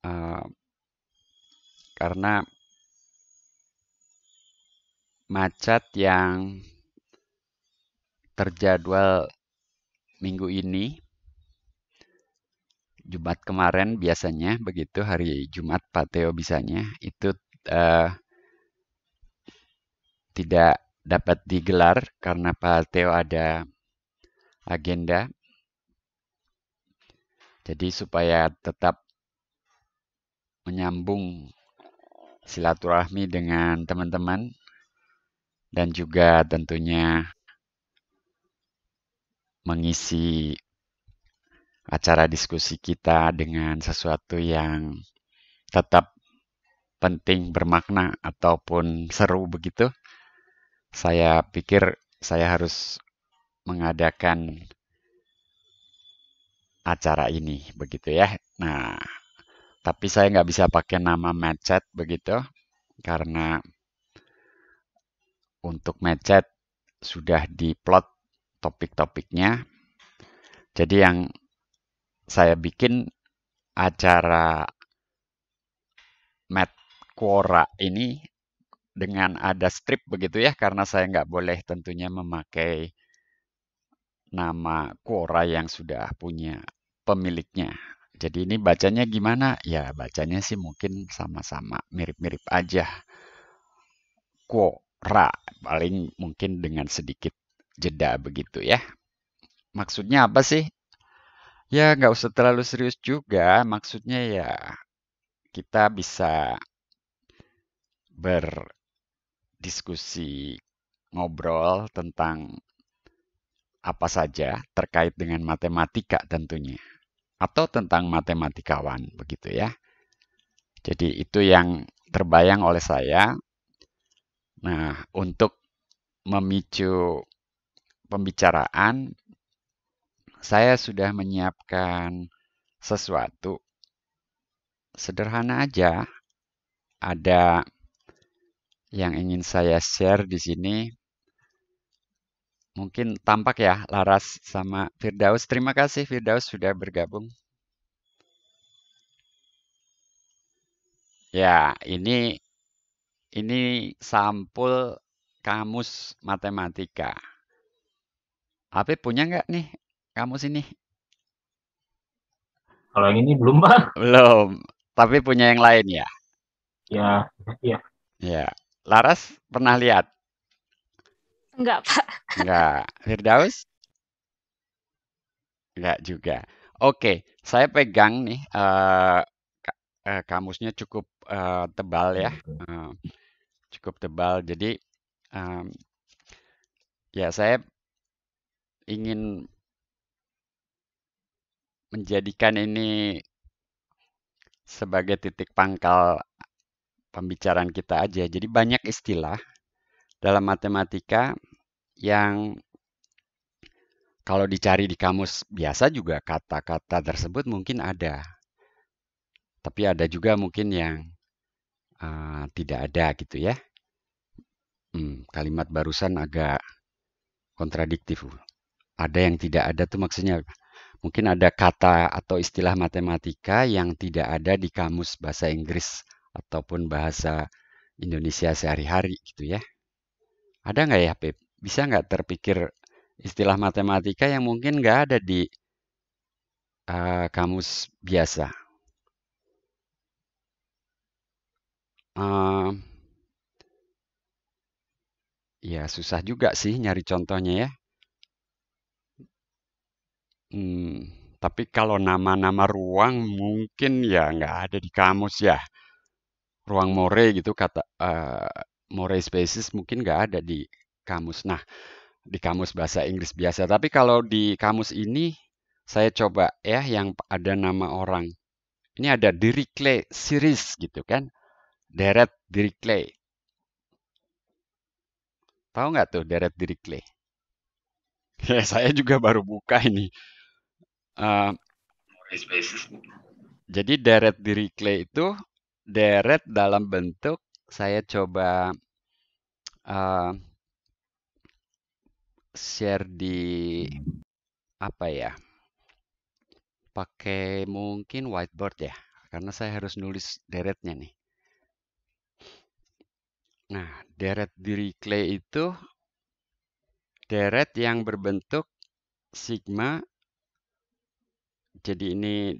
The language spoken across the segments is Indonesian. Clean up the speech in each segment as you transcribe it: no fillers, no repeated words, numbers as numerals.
Eh, karena macet yang terjadwal minggu ini, Jumat kemarin biasanya begitu, hari Jumat Pak Teo bisanya, itu eh, tidak dapat digelar karena Pak Teo ada agenda. Jadi supaya tetap menyambung silaturahmi dengan teman-teman dan juga tentunya mengisi acara diskusi kita dengan sesuatu yang tetap penting, bermakna, ataupun seru begitu, saya pikir saya harus mengadakan acara ini begitu ya. Nah, tapi saya nggak bisa pakai nama Medchat begitu karena untuk Medchat sudah diplot topik-topiknya. Jadi yang saya bikin acara Med Quora ini dengan ada strip begitu ya, karena saya nggak boleh tentunya memakai nama Quora yang sudah punya pemiliknya. Jadi ini bacanya gimana? Ya bacanya sih mungkin sama-sama mirip-mirip aja. Quora, paling mungkin dengan sedikit jeda begitu ya. Maksudnya apa sih? Ya nggak usah terlalu serius juga. Maksudnya ya kita bisa berdiskusi, ngobrol tentang apa saja terkait dengan matematika tentunya. Atau tentang matematikawan begitu ya. Jadi itu yang terbayang oleh saya. Nah, untuk memicu pembicaraan, saya sudah menyiapkan sesuatu sederhana aja. Ada yang ingin saya share di sini. Mungkin tampak ya Laras sama Firdaus. Terima kasih Firdaus sudah bergabung. Ya, ini sampul kamus matematika. Apip punya nggak nih kamus ini? Kalau yang ini belum, Pak. Belum, tapi punya yang lain ya. Ya, ya. Ya, Laras pernah lihat? Enggak, Pak. Nggak. Firdaus? Nggak juga. Oke, saya pegang nih kamusnya cukup tebal ya, eh, cukup tebal. Jadi em, ya saya ingin menjadikan ini sebagai titik pangkal pembicaraan kita aja. Jadi banyak istilah dalam matematika yang kalau dicari di kamus biasa juga kata-kata tersebut mungkin ada, tapi ada juga mungkin yang tidak ada gitu ya. Kalimat barusan agak kontradiktif. Ada yang tidak ada tuh maksudnya mungkin ada kata atau istilah matematika yang tidak ada di kamus bahasa Inggris ataupun bahasa Indonesia sehari-hari gitu ya. Ada nggak ya, Pep? Bisa nggak terpikir istilah matematika yang mungkin nggak ada di kamus biasa? Eh, ya susah juga sih nyari contohnya ya. Hmm, tapi kalau nama-nama ruang mungkin ya nggak ada di kamus ya. Ruang more gitu kata more species mungkin nggak ada di kamus. Nah, di kamus bahasa Inggris biasa. Tapi kalau di kamus ini saya coba ya yang ada nama orang. Ini ada Dirichlet series gitu kan. Deret Dirichlet. Tahu nggak tuh Deret Dirichlet? Ya, saya juga baru buka ini. Eh, jadi Deret Dirichlet itu deret dalam bentuk saya coba eh, share di apa ya? Pakai mungkin whiteboard ya. karena saya harus nulis deretnya nih. Nah, deret Dirichlet itu deret yang berbentuk sigma. Jadi ini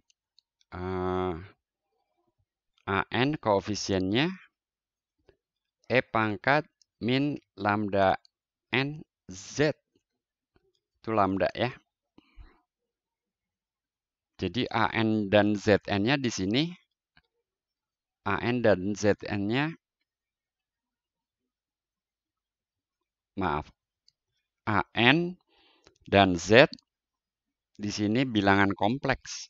AN koefisiennya E pangkat min lambda N Z. Itu lambda ya. Jadi AN dan ZN-nya di sini. AN dan ZN-nya, maaf, AN dan Z di sini bilangan kompleks.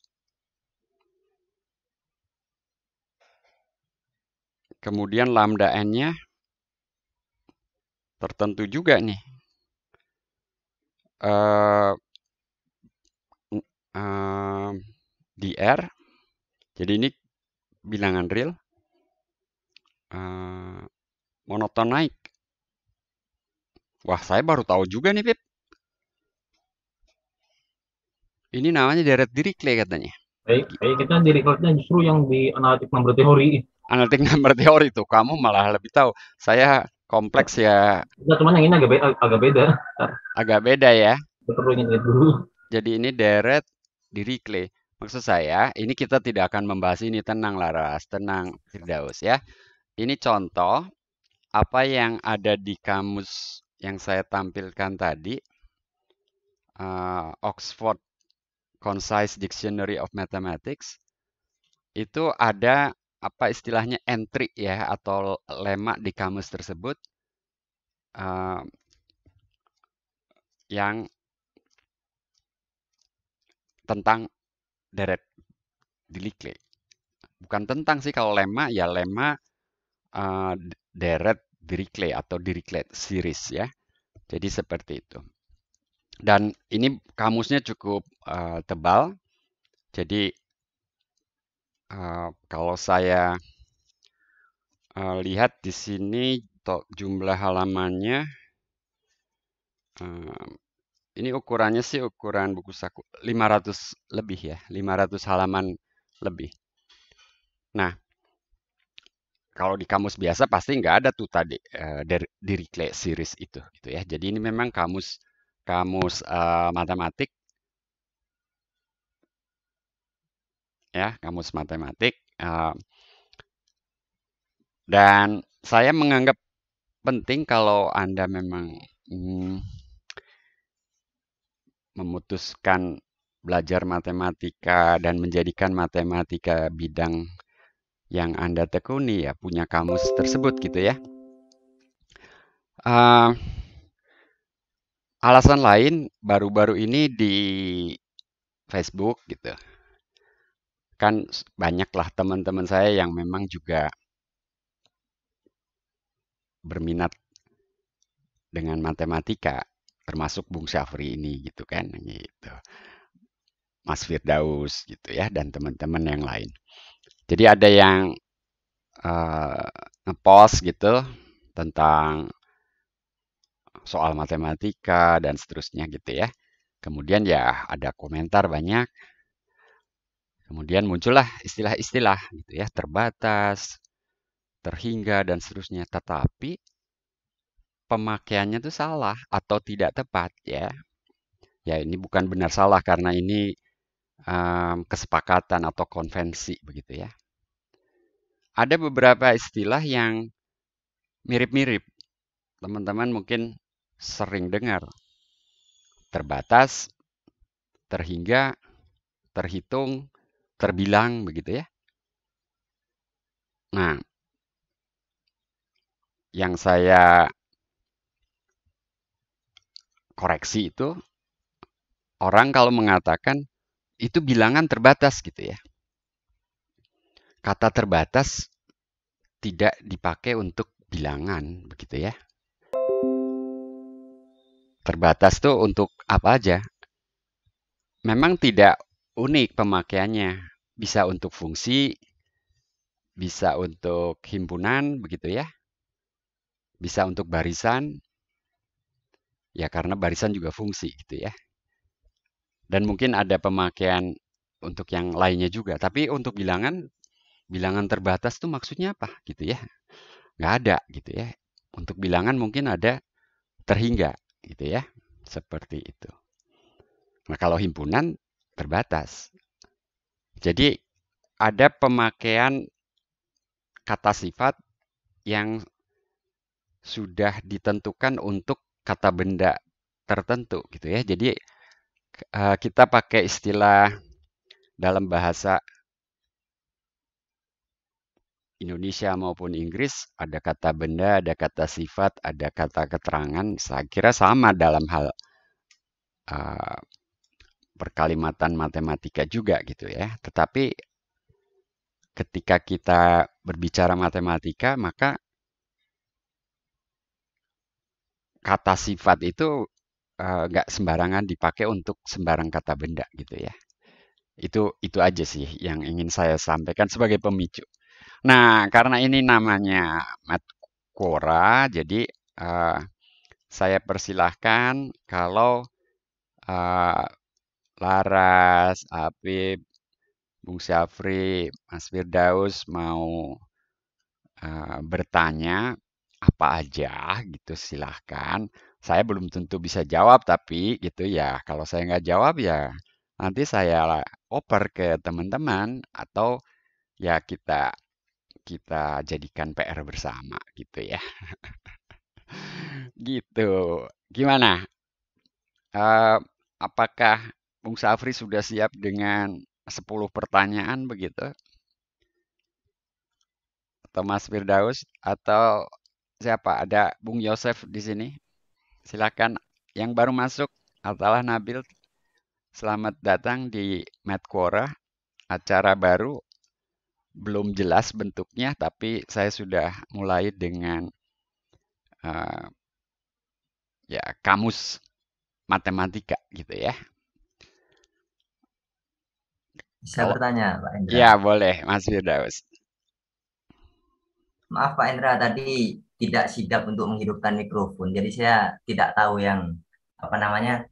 Kemudian lambda N-nya tertentu juga nih. Di R. Jadi ini bilangan real. Monoton naik. Wah, saya baru tahu juga nih, Pip. Ini namanya deret Dirichlet katanya. Kita di recordnya justru yang di analitik number teori. Analitik number teori tuh, kamu malah lebih tahu. Saya kompleks ya. Nah, cuman yang ini agak beda. Agak beda ya. Perlu ingat dulu. Jadi ini deret Dirichlet. Maksud saya, ini kita tidak akan membahas ini. Tenang Laras, tenang Firdaus ya. Ini contoh apa yang ada di kamus yang saya tampilkan tadi. Oxford Concise Dictionary of Mathematics. Itu ada apa istilahnya entry ya atau lema di kamus tersebut yang tentang deret Dirichlet. Bukan tentang sih, kalau lema ya lema deret Dirichlet atau Dirichlet series ya. Jadi seperti itu. Dan ini kamusnya cukup tebal. Jadi kalau saya lihat di sini jumlah halamannya, ini ukurannya sih ukuran buku saku 500 lebih ya, 500 halaman lebih. Nah, kalau di kamus biasa pasti nggak ada tuh tadi Dirichlet series itu, gitu ya. Jadi ini memang kamus matematik, ya, kamus matematik. Dan saya menganggap penting kalau Anda memang memutuskan belajar matematika dan menjadikan matematika bidang yang Anda tekuni, ya punya kamus tersebut gitu ya. Alasan lain baru-baru ini di Facebook gitu. Kan banyaklah teman-teman saya yang memang juga berminat dengan matematika, termasuk Bung Syafri ini gitu kan, gitu. Mas Firdaus gitu ya, dan teman-teman yang lain. Jadi ada yang ngepost gitu tentang soal matematika dan seterusnya gitu ya. Kemudian ya ada komentar banyak. Kemudian muncullah istilah-istilah gitu ya, terbatas, terhingga dan seterusnya. Tetapi pemakaiannya itu salah atau tidak tepat ya. Ya ini bukan benar salah karena ini kesepakatan atau konvensi begitu ya. Ada beberapa istilah yang mirip-mirip. Teman-teman mungkin sering dengar. Terbatas, terhingga, terhitung, terbilang begitu ya. Nah, yang saya koreksi itu orang kalau mengatakan itu bilangan terbatas gitu ya. Kata terbatas tidak dipakai untuk bilangan begitu ya. Terbatas tuh untuk apa aja? Memang tidak unik pemakaiannya. Bisa untuk fungsi, bisa untuk himpunan begitu ya. Bisa untuk barisan. Ya karena barisan juga fungsi gitu ya. Dan mungkin ada pemakaian untuk yang lainnya juga. Tapi untuk bilangan bilangan terbatas tuh maksudnya apa gitu ya? Nggak ada gitu ya. Untuk bilangan mungkin ada terhingga gitu ya. Seperti itu. Nah, kalau himpunan terbatas. Jadi ada pemakaian kata sifat yang sudah ditentukan untuk kata benda tertentu gitu ya. Jadi kita pakai istilah dalam bahasa Indonesia maupun Inggris, ada kata benda, ada kata sifat, ada kata keterangan. Saya kira sama dalam hal uh, perkalimatan matematika juga gitu ya. Tetapi ketika kita berbicara matematika, maka kata sifat itu nggak sembarangan dipakai untuk sembarang kata benda gitu ya. Itu aja sih yang ingin saya sampaikan sebagai pemicu. Nah, karena ini namanya Matkora, jadi saya persilahkan kalau Laras, Apip, Bung Syafri, Mas Firdaus mau bertanya apa aja gitu silahkan. Saya belum tentu bisa jawab tapi gitu ya. Kalau saya nggak jawab ya nanti saya oper ke teman-teman atau ya kita kita jadikan PR bersama gitu ya. Gitu. Gimana? Eh, apakah Bung Safri sudah siap dengan 10 pertanyaan begitu? Atau Mas Firdaus? Atau siapa? Ada Bung Yosef di sini? Silakan. Yang baru masuk adalah Nabil. Selamat datang di Medquora. Acara baru, belum jelas bentuknya, tapi saya sudah mulai dengan eh, ya kamus matematika gitu ya. Bisa Kalau bertanya, Pak Hendra? ya boleh, Mas Firdaus. Maaf Pak Hendra, tadi tidak sigap untuk menghidupkan mikrofon. Jadi saya tidak tahu yang apa namanya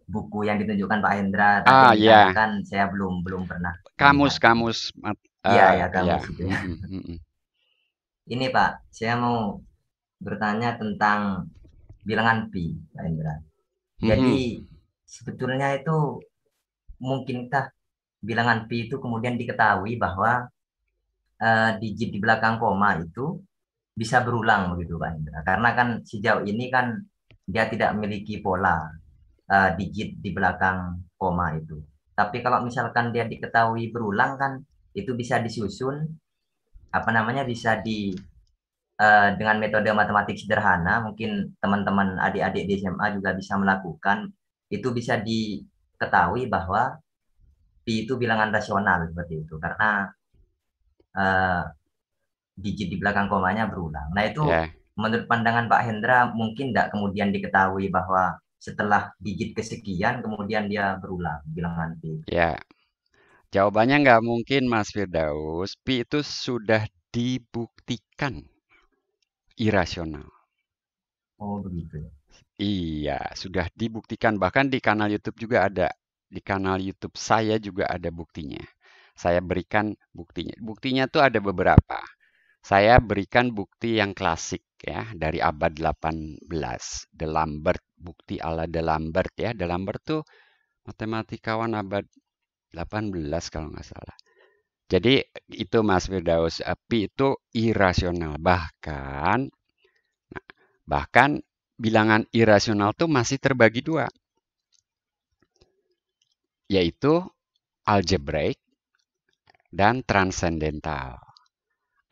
buku yang ditunjukkan Pak Hendra tadi Ah yang ya, ditayangkan. Saya belum pernah melihat. kamus Iya ya ya. kamus itu ya. Ini Pak, saya mau bertanya tentang bilangan pi, Pak Hendra. Jadi sebetulnya itu mungkinkah bilangan pi itu kemudian diketahui bahwa digit di belakang koma itu bisa berulang begitu Pak Hendra. Karena kan sejauh ini kan dia tidak memiliki pola digit di belakang koma itu. Tapi kalau misalkan dia diketahui berulang kan itu bisa disusun apa namanya bisa dengan metode matematik sederhana mungkin teman-teman adik-adik di SMA juga bisa melakukan itu bisa diketahui bahwa pi itu bilangan rasional seperti itu karena uh, digit di belakang komanya berulang. Nah itu Ya, menurut pandangan Pak Hendra mungkin tidak kemudian diketahui bahwa setelah digit kesekian kemudian dia berulang bilangan pi. ya. Jawabannya nggak mungkin, Mas Firdaus. Pi itu sudah dibuktikan irasional. Oh begitu. Iya, sudah dibuktikan. Bahkan di kanal YouTube juga ada. Di kanal YouTube saya juga ada buktinya. Saya berikan buktinya. Buktinya tuh ada beberapa. Saya berikan bukti yang klasik ya dari abad 18. D'Alembert, bukti ala D'Alembert ya. D'Alembert tuh matematikawan abad 18 kalau nggak salah. Jadi itu Mas Firdaus, pi itu irasional. Bahkan bilangan irasional tuh masih terbagi dua, yaitu algebraik dan transendental.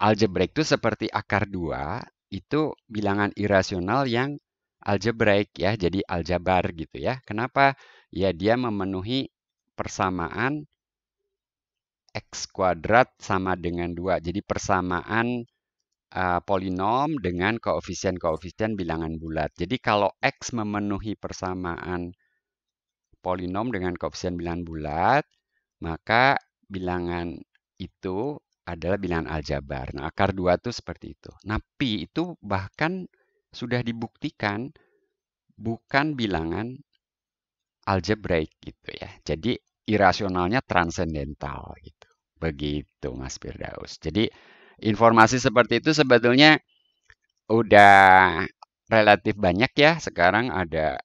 Algebraik itu seperti akar 2, itu bilangan irasional yang algebraik ya, jadi aljabar gitu ya. Kenapa? Ya dia memenuhi persamaan X kuadrat sama dengan 2. Jadi persamaan polinom dengan koefisien-koefisien bilangan bulat. Jadi kalau X memenuhi persamaan polinom dengan koefisien bilangan bulat, maka bilangan itu adalah bilangan aljabar. Nah, akar 2 itu seperti itu. Nah, pi itu bahkan sudah dibuktikan bukan bilangan algebraik gitu ya. Jadi irasionalnya transendental gitu. Begitu Mas Firdaus. Jadi informasi seperti itu sebetulnya udah relatif banyak ya. Sekarang ada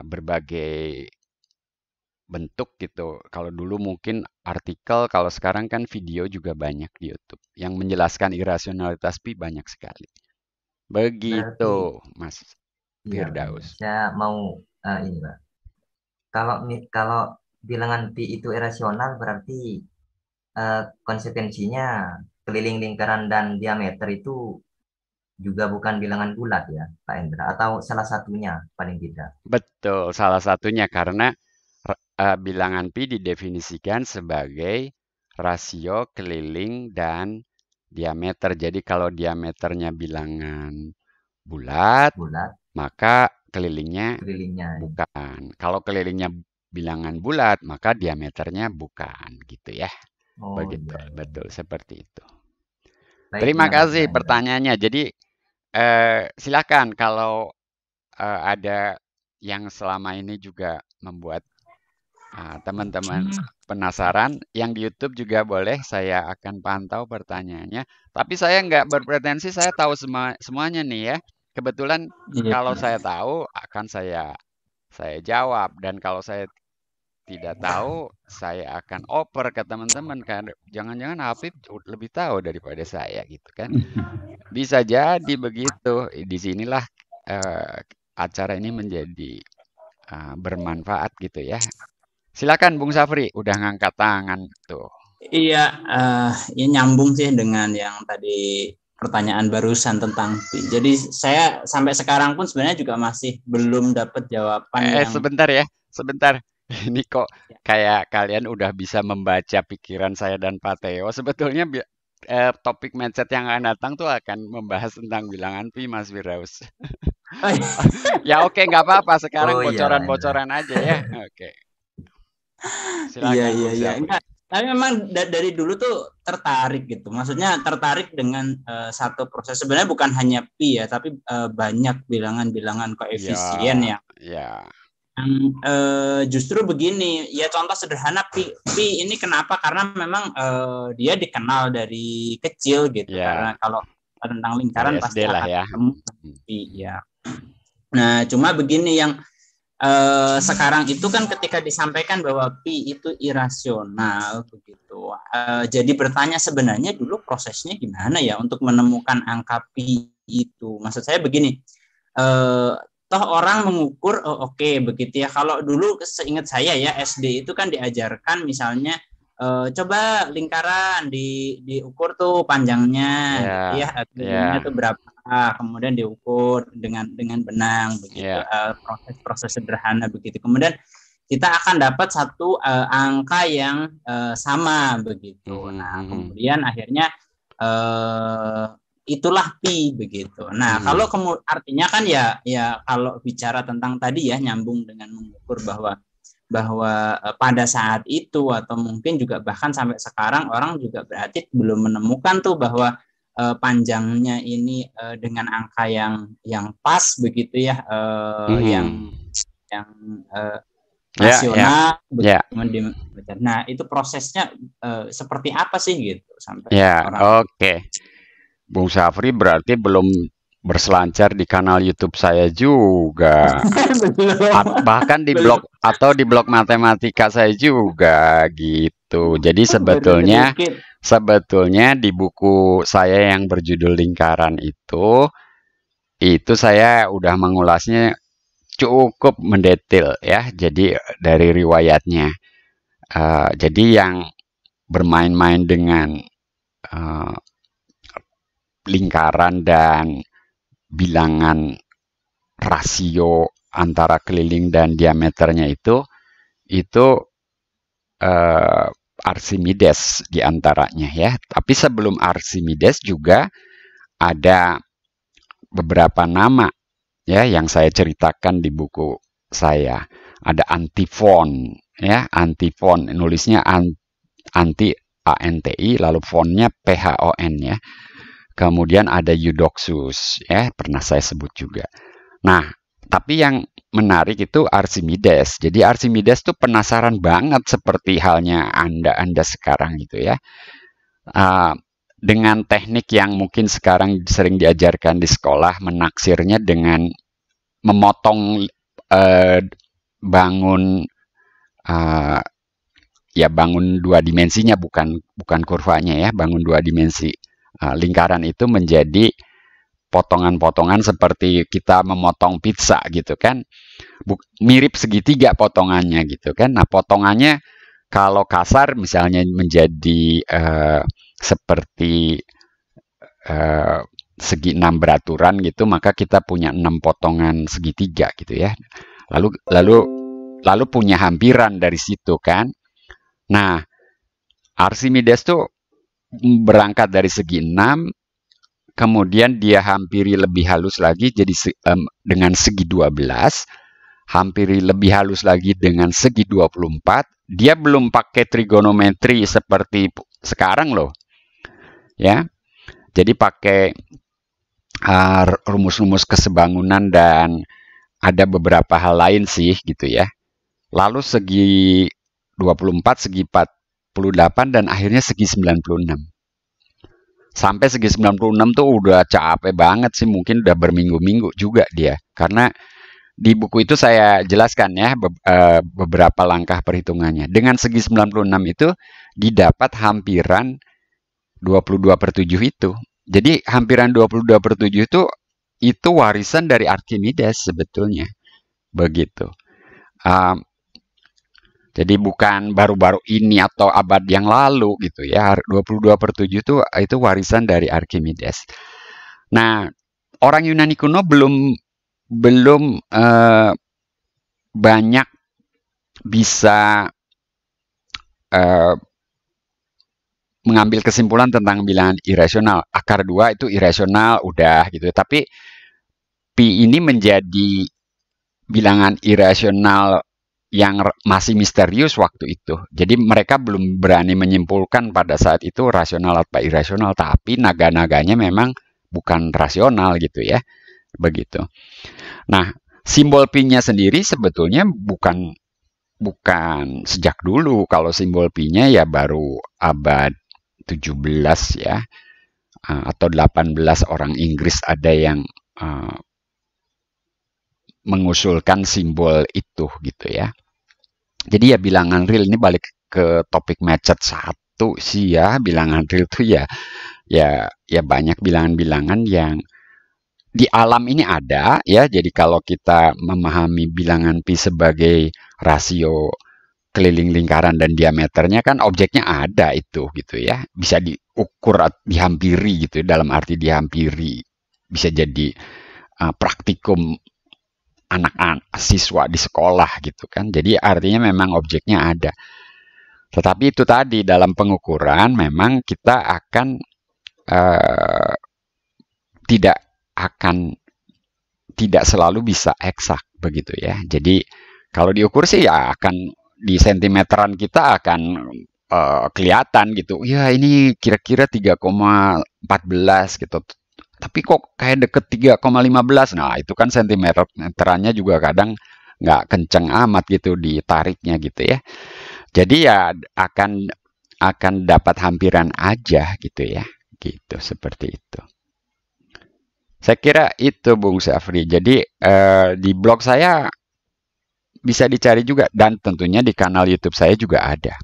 berbagai bentuk gitu. Kalau dulu mungkin artikel, kalau sekarang kan video juga banyak di YouTube. Yang menjelaskan irasionalitas pi banyak sekali. Berarti Begitu Mas iya, Firdaus. saya mau ini Pak. Kalau bilangan pi itu irasional berarti konsekuensinya keliling lingkaran dan diameter itu juga bukan bilangan bulat ya, Pak Endra, atau salah satunya paling tidak. Betul, salah satunya karena bilangan pi didefinisikan sebagai rasio keliling dan diameter. Jadi kalau diameternya bilangan bulat, Bulat maka kelilingnya kelilingnya. bukan. Kalau kelilingnya bilangan bulat, maka diameternya bukan, gitu ya. Oh Begitu, iya. betul seperti itu. Baik, Terima terima kasih kasih Pak Endra. pertanyaannya. Jadi silakan kalau ada yang selama ini juga membuat teman-teman penasaran, yang di YouTube juga boleh, saya akan pantau pertanyaannya. Tapi saya nggak berpretensi saya tahu semuanya nih ya. Kebetulan Iya. kalau saya tahu akan saya jawab, dan kalau saya tidak tahu saya akan oper ke teman-teman kan. Jangan-jangan Hafid lebih tahu daripada saya gitu kan. Bisa jadi begitu. Disinilah acara ini menjadi bermanfaat gitu ya. Silakan Bung Safri, udah ngangkat tangan tuh. Iya, ya nyambung sih dengan yang tadi pertanyaan barusan tentang pi. Jadi saya sampai sekarang pun sebenarnya juga masih belum dapat jawaban yang. Sebentar ya, sebentar. Ini kok kayak kalian udah bisa membaca pikiran saya dan Pak Theo. Sebetulnya topik mindset yang akan datang tuh akan membahas tentang bilangan pi, Mas Firdaus. Ya oke, nggak apa-apa. Sekarang bocoran-bocoran aja ya. Oke. Silakan. Iya. Enggak, tapi memang dari dulu tuh tertarik gitu. Maksudnya tertarik dengan satu proses. Sebenarnya bukan hanya pi ya, tapi banyak bilangan-bilangan koefisien ya. Ya. Justru begini, ya contoh sederhana pi ini kenapa? Karena memang dia dikenal dari kecil gitu. Ya. Karena kalau tentang lingkaran pasti lah akan ya. ketemu pi ya. Nah, cuma begini yang sekarang itu kan ketika disampaikan bahwa pi itu irasional begitu. Jadi bertanya sebenarnya dulu prosesnya gimana ya untuk menemukan angka pi itu. Maksud saya begini, toh orang mengukur oke, begitu ya. Kalau dulu seingat saya ya SD itu kan diajarkan misalnya coba lingkaran diukur tuh panjangnya gitu ya, tingginya tuh berapa, kemudian diukur dengan benang begitu, proses sederhana begitu. Kemudian kita akan dapat satu angka yang sama begitu. Nah, kemudian akhirnya itulah pi begitu. Nah, kalau artinya kan ya kalau bicara tentang tadi ya nyambung dengan mengukur bahwa pada saat itu atau mungkin juga bahkan sampai sekarang orang juga berarti belum menemukan tuh bahwa panjangnya ini dengan angka yang pas begitu ya, yang rasional. Nah, itu prosesnya seperti apa sih gitu sampai orang. Oke. Bung Safri berarti belum berselancar di kanal YouTube saya juga. Bahkan di blog atau di blog matematika saya juga gitu. Jadi sebetulnya di buku saya yang berjudul Lingkaran itu saya udah mengulasnya cukup mendetail ya. Jadi dari riwayatnya. Jadi yang bermain-main dengan lingkaran dan bilangan rasio antara keliling dan diameternya itu Archimedes diantaranya ya. Tapi sebelum Archimedes juga ada beberapa nama ya yang saya ceritakan di buku saya. Ada Antifon ya, Antifon nulisnya anti ANTI lalu fonnya PHON ya. Kemudian ada Eudoxus, ya pernah saya sebut juga. Nah, Tapi yang menarik itu Archimedes. Jadi Archimedes tuh penasaran banget seperti halnya Anda sekarang gitu ya. Dengan teknik yang mungkin sekarang sering diajarkan di sekolah, menaksirnya dengan memotong bangun bangun dua dimensinya, bukan kurvanya ya, bangun dua dimensi lingkaran itu menjadi potongan-potongan seperti kita memotong pizza gitu kan, mirip segitiga potongannya gitu kan. Nah, potongannya kalau kasar misalnya menjadi seperti segi 6 beraturan gitu, maka kita punya 6 potongan segitiga gitu ya. Lalu punya hampiran dari situ kan. Nah, Archimedes tuh berangkat dari segi 6, kemudian dia hampiri lebih halus lagi jadi dengan segi 12, hampiri lebih halus lagi dengan segi 24. Dia belum pakai trigonometri seperti sekarang loh. Ya. Jadi pakai rumus-rumus kesebangunan dan ada beberapa hal lain sih gitu ya. Lalu segi 24, segi 48 dan akhirnya segi 96. Sampai segi 96 tuh udah capek banget sih, mungkin udah berminggu-minggu juga dia. Karena di buku itu saya jelaskan ya beberapa langkah perhitungannya. Dengan segi 96 itu didapat hampiran 22/7 itu. Jadi hampiran 22/7 itu warisan dari Archimedes sebetulnya. Begitu. Jadi bukan baru-baru ini atau abad yang lalu gitu ya. 22/7 itu warisan dari Archimedes. Nah, orang Yunani kuno belum banyak bisa mengambil kesimpulan tentang bilangan irasional. Akar 2 itu irasional udah gitu. Tapi pi ini menjadi bilangan irasional yang masih misterius waktu itu. Jadi mereka belum berani menyimpulkan pada saat itu rasional atau irasional, tapi naga-naganya memang bukan rasional gitu ya. Begitu. Nah, simbol pi-nya sendiri sebetulnya bukan sejak dulu. Kalau simbol pi-nya ya baru abad 17 ya. Atau 18 orang Inggris ada yang mengusulkan simbol itu gitu ya. Jadi ya bilangan real ini balik ke topik macet 1 sih ya. Bilangan real itu ya banyak bilangan-bilangan yang di alam ini ada ya. Jadi kalau kita memahami bilangan pi sebagai rasio keliling lingkaran dan diameternya kan objeknya ada itu gitu ya. Bisa diukur, dihampiri gitu, dalam arti dihampiri. Bisa jadi praktikum anak-anak siswa di sekolah gitu kan. Jadi artinya memang objeknya ada. Tetapi itu tadi dalam pengukuran memang kita akan tidak selalu bisa eksak begitu ya. Jadi kalau diukur sih ya akan di sentimeteran kita akan kelihatan gitu. Ya ini kira-kira 3,14 gitu. Tapi kok kayak deket 3,15. Nah, itu kan sentimeterannya juga kadang nggak kenceng amat gitu ditariknya gitu ya. Jadi ya akan dapat hampiran aja gitu ya. Gitu, seperti itu. Saya kira itu Bung Syafri. Jadi di blog saya bisa dicari juga dan tentunya di kanal YouTube saya juga ada.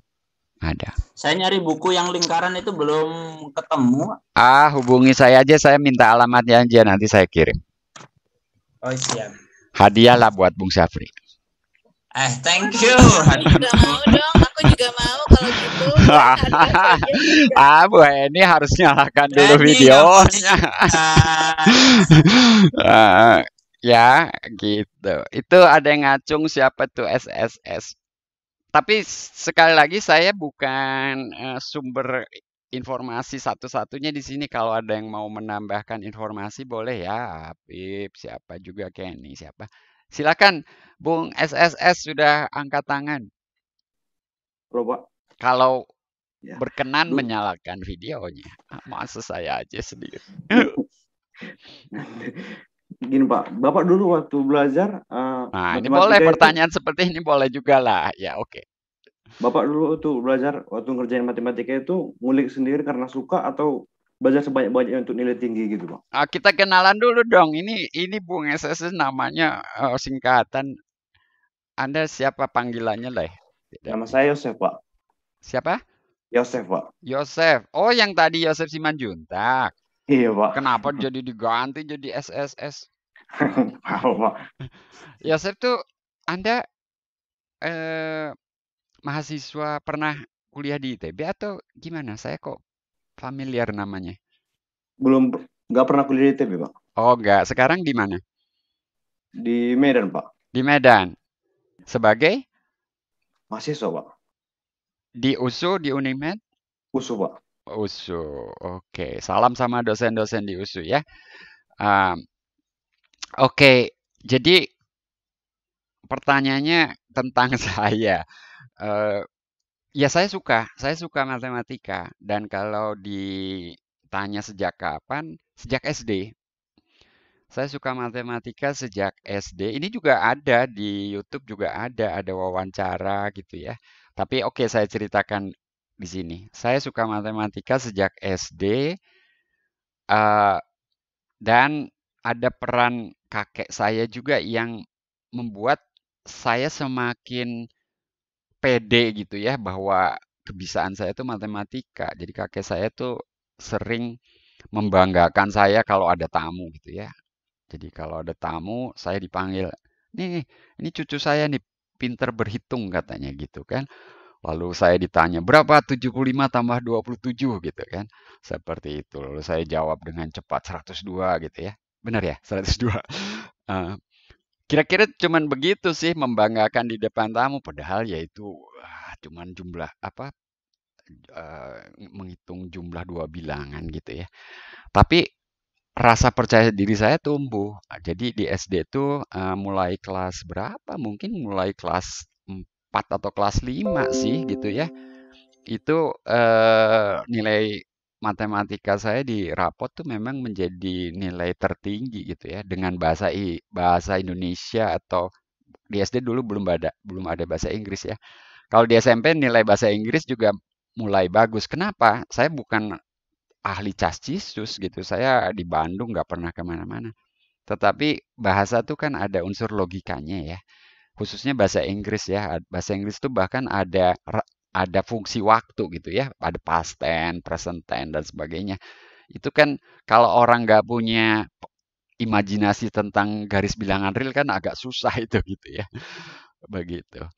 Saya nyari buku yang lingkaran itu belum ketemu. Hubungi saya aja, saya minta alamatnya aja, nanti saya kirim. Oh siap. Hadiah lah buat Bung Syafri. Thank you. Aku juga mau dong, aku juga mau kalau gitu. Bu ini harus nyalakan dulu videonya. Ya gitu. Itu ada yang ngacung siapa tuh SSS. Tapi sekali lagi saya bukan sumber informasi satu-satunya di sini. Kalau ada yang mau menambahkan informasi boleh ya. Apip, siapa juga Kenny, siapa. Silakan Bung SSS sudah angkat tangan. Halo, Pak. Kalau Ya. berkenan menyalakan videonya. Masa saya aja sendiri. Gini Pak, Bapak dulu waktu belajar Nah, ini boleh matematika itu, pertanyaan seperti ini boleh juga lah. Ya, oke. Bapak dulu tuh belajar waktu ngerjain matematika itu ngulik sendiri karena suka atau belajar sebanyak-banyaknya untuk nilai tinggi gitu Pak? Kita kenalan dulu dong. Ini Bung SS namanya singkatan. Anda siapa panggilannya lah? Nama saya Yosef Pak. Siapa? Yosef Pak. Yosef. Oh, yang tadi Yosef Simanjuntak. Iya Pak. Kenapa jadi diganti jadi SSS? Tahu Pak. Yosef tuh Anda mahasiswa pernah kuliah di ITB atau gimana? Saya kok familiar namanya. Nggak pernah kuliah di ITB Pak. Oh, enggak. Sekarang di mana? Di Medan Pak. Di Medan. Sebagai? Mahasiswa Pak. Di USU, di Unimed? USU Pak. USU. Oke. Salam sama dosen-dosen di USU ya. Oke. Jadi pertanyaannya tentang saya. Ya saya suka matematika. Dan kalau ditanya sejak kapan? Sejak SD. Saya suka matematika sejak SD. Ini juga ada di YouTube juga ada wawancara gitu ya. Tapi oke, saya ceritakan di sini. Saya suka matematika sejak SD dan ada peran kakek saya juga yang membuat saya semakin pede gitu ya bahwa kebisaan saya itu matematika. Jadi kakek saya tuh sering membanggakan saya kalau ada tamu gitu ya. Jadi kalau ada tamu, saya dipanggil, nih, ini cucu saya nih, pinter berhitung katanya gitu kan. Lalu saya ditanya, berapa 75 tambah 27 gitu kan. Seperti itu. Lalu saya jawab dengan cepat 102 gitu ya. Benar ya, 102. Kira-kira cuman begitu sih membanggakan di depan tamu. Padahal ya itu cuman jumlah apa, menghitung jumlah dua bilangan gitu ya. Tapi rasa percaya diri saya tumbuh. Jadi di SD itu mulai kelas berapa? Mungkin mulai kelas 4 atau kelas 5 sih gitu ya. Itu nilai matematika saya di rapot tuh memang menjadi nilai tertinggi gitu ya dengan bahasa Indonesia atau di SD dulu belum ada bahasa Inggris ya. Kalau di SMP nilai bahasa Inggris juga mulai bagus. Kenapa? Saya bukan ahli cascisus gitu. Saya di Bandung nggak pernah kemana-mana. Tetapi bahasa tuh kan ada unsur logikanya ya. Khususnya bahasa Inggris ya. Bahasa Inggris tuh bahkan ada fungsi waktu gitu ya. Ada past tense, present tense dan sebagainya. Itu kan kalau orang nggak punya imajinasi tentang garis bilangan real kan agak susah itu gitu ya. Begitu.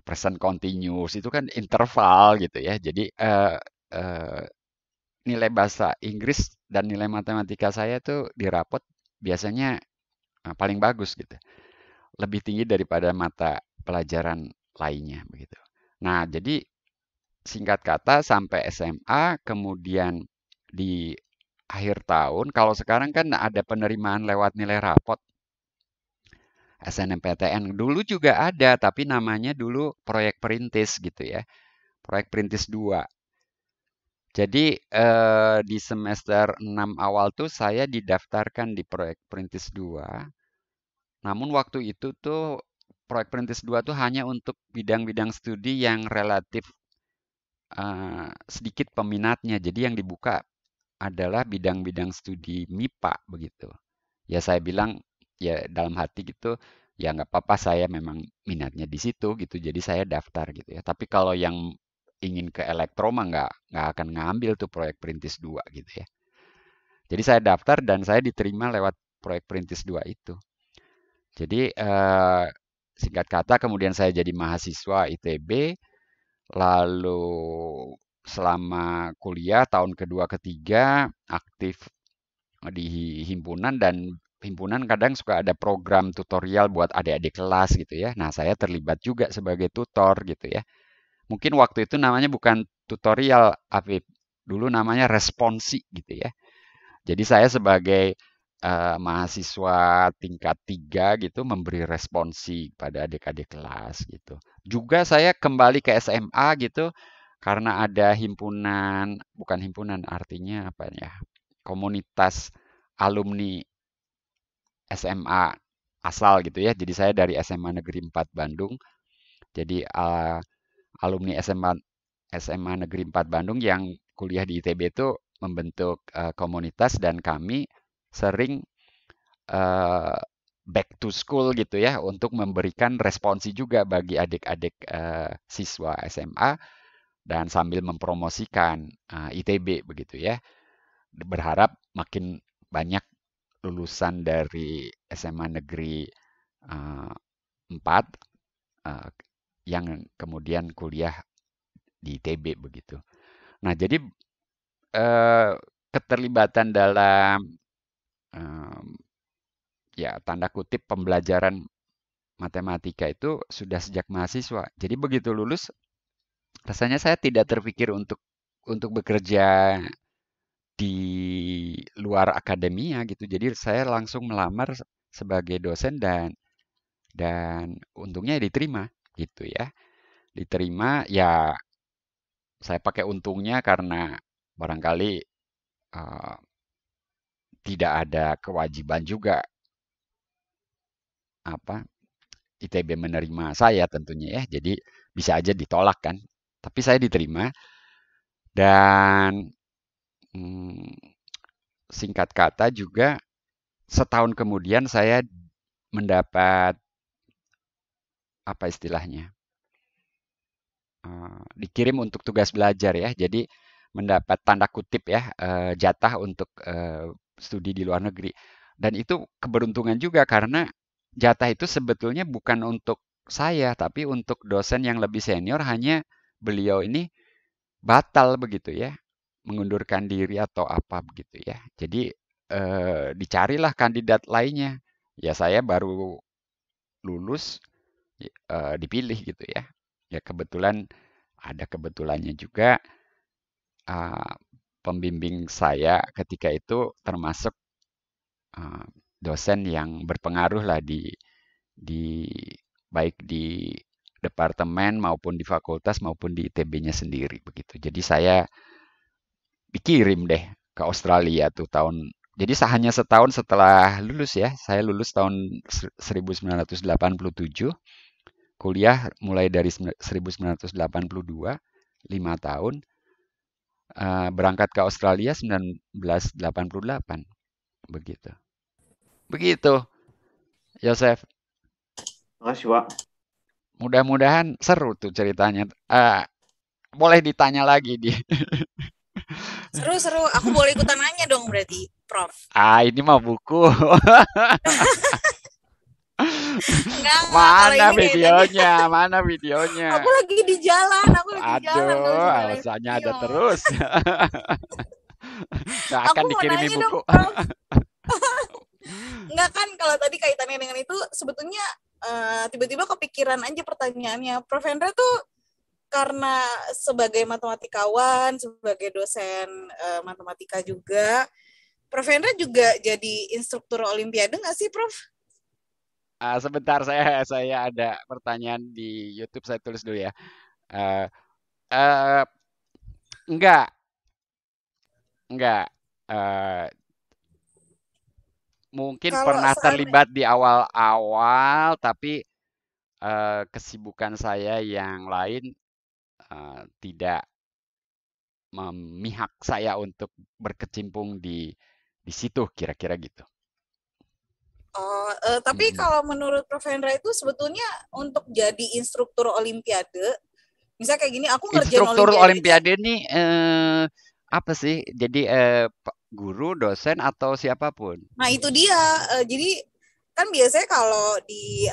Present continuous itu kan interval gitu ya. Jadi nilai bahasa Inggris dan nilai matematika saya tuh di rapot biasanya paling bagus gitu. Lebih tinggi daripada mata pelajaran lainnya begitu. Nah, jadi singkat kata sampai SMA kemudian di akhir tahun kalau sekarang kan ada penerimaan lewat nilai rapot SNMPTN. Dulu juga ada tapi namanya dulu proyek perintis gitu ya. Proyek perintis 2. Jadi di semester 6 awal tuh saya didaftarkan di proyek perintis 2. Namun waktu itu tuh proyek perintis 2 tuh hanya untuk bidang-bidang studi yang relatif sedikit peminatnya. Jadi yang dibuka adalah bidang-bidang studi MIPA begitu. Ya saya bilang ya dalam hati gitu, ya nggak apa-apa saya memang minatnya di situ gitu. Jadi saya daftar gitu ya. Tapi kalau yang ingin ke elektro mah nggak akan ngambil tuh proyek perintis 2 gitu ya. Jadi saya daftar dan saya diterima lewat proyek perintis 2 itu. Jadi singkat kata kemudian saya jadi mahasiswa ITB, lalu selama kuliah tahun kedua ketiga aktif di himpunan dan himpunan kadang suka ada program tutorial buat adik-adik kelas gitu ya. Nah saya terlibat juga sebagai tutor gitu ya. Mungkin waktu itu namanya bukan tutorial, Afif. Dulu namanya responsi gitu ya. Jadi saya sebagai mahasiswa tingkat 3 gitu memberi responsi pada adik-adik kelas gitu. Juga saya kembali ke SMA gitu karena ada himpunan, bukan himpunan artinya apa ya, komunitas alumni SMA asal gitu ya. Jadi saya dari SMA Negeri 4 Bandung. Jadi alumni SMA Negeri 4 Bandung yang kuliah di ITB itu membentuk komunitas dan kami sering back to school gitu ya untuk memberikan responsi juga bagi adik-adik siswa SMA dan sambil mempromosikan ITB begitu ya. Berharap makin banyak lulusan dari SMA Negeri 4 yang kemudian kuliah di ITB begitu. Nah, jadi keterlibatan dalam ya tanda kutip pembelajaran matematika itu sudah sejak mahasiswa. Jadi begitu lulus, rasanya saya tidak terpikir untuk bekerja di luar akademia gitu. Jadi saya langsung melamar sebagai dosen dan untungnya diterima gitu ya. Diterima ya saya pakai untungnya karena barangkali tidak ada kewajiban juga ITB menerima saya tentunya ya. Jadi bisa aja ditolak kan. Tapi saya diterima dan singkat kata juga setahun kemudian saya mendapat apa istilahnya? Dikirim untuk tugas belajar ya. Jadi mendapat tanda kutip ya jatah untuk studi di luar negeri. Dan itu keberuntungan juga karena jatah itu sebetulnya bukan untuk saya, tapi untuk dosen yang lebih senior, hanya beliau ini batal begitu ya, mengundurkan diri atau apa begitu ya. Jadi dicarilah kandidat lainnya. Ya saya baru lulus dipilih gitu ya. Ya kebetulan ada kebetulannya juga pembimbing saya ketika itu termasuk dosen yang berpengaruh lah di baik di departemen maupun di fakultas maupun di ITB-nya sendiri begitu. Jadi saya dikirim deh ke Australia tuh tahun. Jadi hanya setahun setelah lulus ya. Saya lulus tahun 1987. Kuliah mulai dari 1982, 5 tahun. Berangkat ke Australia 1988. Begitu. Yosef. Makasih, Pak. Mudah-mudahan seru tuh ceritanya. Boleh ditanya lagi di. Seru. Aku boleh ikutan nanya dong berarti, Prof. Ini mah buku. Enggak, Mana videonya? Mana videonya? Aku lagi di jalan. Aduh, alasannya ada terus. Gak akan dikirimi buku. Enggak kan, kalau tadi kaitannya dengan itu sebetulnya tiba-tiba kepikiran aja pertanyaannya. Prof. Hendra tuh karena sebagai matematikawan, sebagai dosen matematika juga, Prof. Hendra juga jadi instruktur olimpiade nggak sih, Prof? Sebentar, saya ada pertanyaan di YouTube, saya tulis dulu ya. Enggak. Mungkin kalau pernah terlibat di awal-awal, tapi kesibukan saya yang lain tidak memihak saya untuk berkecimpung di situ, kira-kira gitu. Tapi kalau menurut Prof. Hendra itu sebetulnya untuk jadi instruktur olimpiade, misalnya kayak gini, aku ngerjain instruktur olimpiade nih apa sih? Jadi guru, dosen, atau siapapun? Nah itu dia. Jadi kan biasanya kalau di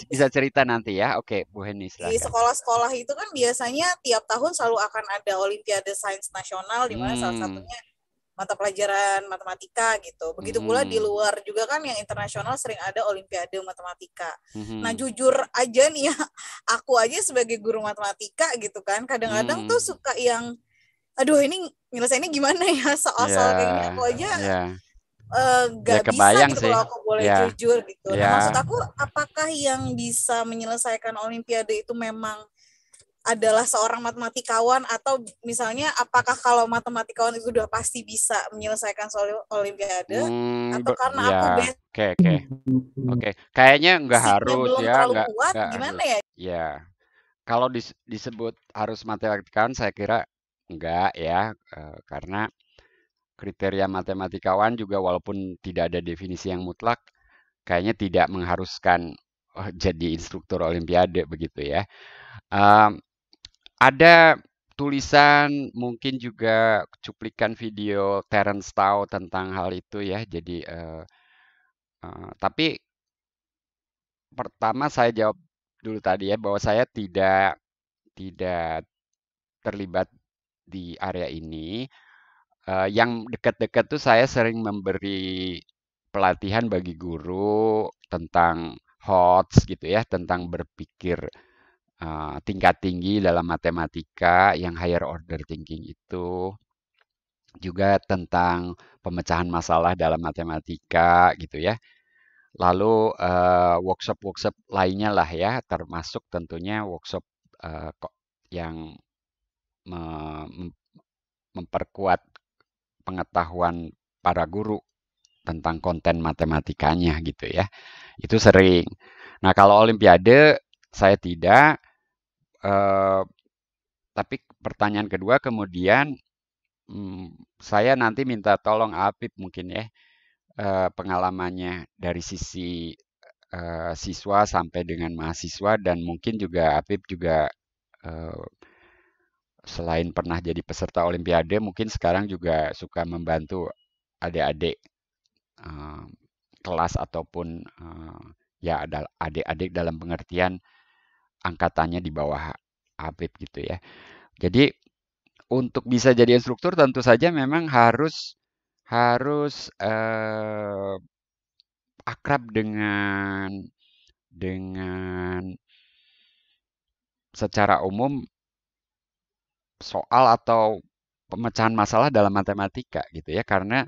bisa cerita nanti ya. Oke, Bu Heni, silakan. Di sekolah-sekolah itu kan biasanya tiap tahun selalu akan ada Olimpiade Sains Nasional, di mana salah satunya mata pelajaran matematika gitu. Begitu pula di luar juga kan yang internasional sering ada Olimpiade Matematika. Nah jujur aja nih ya, aku aja sebagai guru matematika gitu kan, kadang-kadang tuh suka yang, aduh ini nyelesainnya gimana ya, soal-soal kayak gini aku aja gak bisa gitu sih. Kalau aku boleh jujur gitu. Nah maksud aku, apakah yang bisa menyelesaikan Olimpiade itu memang adalah seorang matematikawan, atau misalnya apakah kalau matematikawan itu udah pasti bisa menyelesaikan soal olimpiade, atau karena aku Ya, oke. Kayaknya nggak basicnya harus belum ya, terlalu kuat, nggak gimana harus. ya? Ya, kalau disebut harus matematikawan, saya kira enggak ya, karena kriteria matematikawan juga walaupun tidak ada definisi yang mutlak, kayaknya tidak mengharuskan jadi instruktur olimpiade begitu ya. Em, Ada tulisan, mungkin juga cuplikan video Terence Tao tentang hal itu ya. Jadi, tapi pertama saya jawab dulu tadi ya bahwa saya tidak terlibat di area ini. Yang dekat-dekat tuh saya sering memberi pelatihan bagi guru tentang HOTS gitu ya, tentang berpikir tingkat tinggi dalam matematika, yang higher order thinking itu. Juga tentang pemecahan masalah dalam matematika gitu ya. Lalu workshop-workshop lainnya lah ya, termasuk tentunya workshop yang memperkuat pengetahuan para guru tentang konten matematikanya gitu ya. Itu sering. Nah, kalau olimpiade saya tidak. Tapi pertanyaan kedua kemudian saya nanti minta tolong Apip mungkin ya, pengalamannya dari sisi siswa sampai dengan mahasiswa, dan mungkin juga Apip juga selain pernah jadi peserta olimpiade, mungkin sekarang juga suka membantu adik-adik kelas ataupun ya ada adik-adik dalam pengertian angkatannya di bawah Apip gitu ya. Jadi untuk bisa jadi instruktur tentu saja memang harus akrab dengan secara umum soal atau pemecahan masalah dalam matematika gitu ya, karena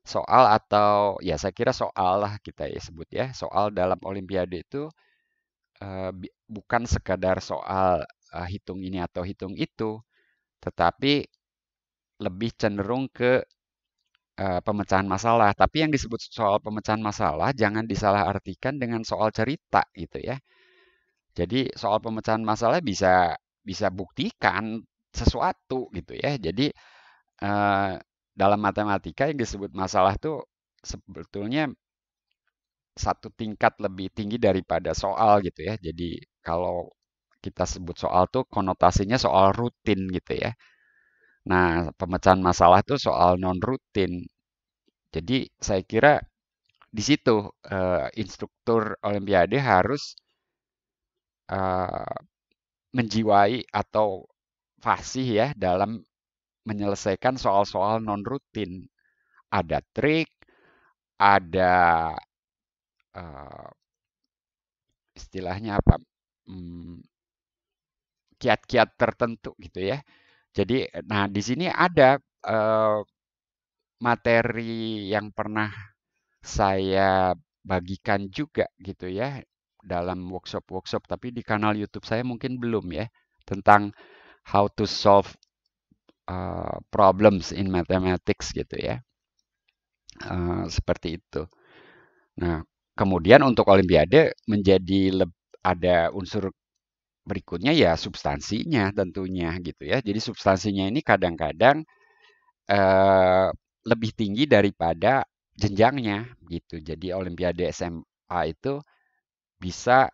soal atau ya saya kira soal lah kita ya sebut ya, soal dalam olimpiade itu bukan sekadar soal hitung ini atau hitung itu, tetapi lebih cenderung ke pemecahan masalah. Tapi yang disebut soal pemecahan masalah jangan disalahartikan dengan soal cerita gitu ya. Jadi soal pemecahan masalah bisa buktikan sesuatu gitu ya. Jadi dalam matematika yang disebut masalah tuh sebetulnya satu tingkat lebih tinggi daripada soal gitu ya. Jadi kalau kita sebut soal tuh konotasinya soal rutin gitu ya. Nah, pemecahan masalah tuh soal non rutin. Jadi saya kira di situ instruktur olimpiade harus menjiwai atau fasih ya dalam menyelesaikan soal-soal non rutin. Ada trik, ada istilahnya apa? Kiat-kiat tertentu gitu ya. Jadi, nah di sini ada materi yang pernah saya bagikan juga gitu ya dalam workshop-workshop, tapi di kanal YouTube saya mungkin belum ya, tentang how to solve problems in mathematics gitu ya. Seperti itu. Nah, kemudian untuk olimpiade menjadi ada unsur berikutnya ya substansinya tentunya gitu ya. Jadi substansinya ini kadang-kadang lebih tinggi daripada jenjangnya gitu. Jadi olimpiade SMA itu bisa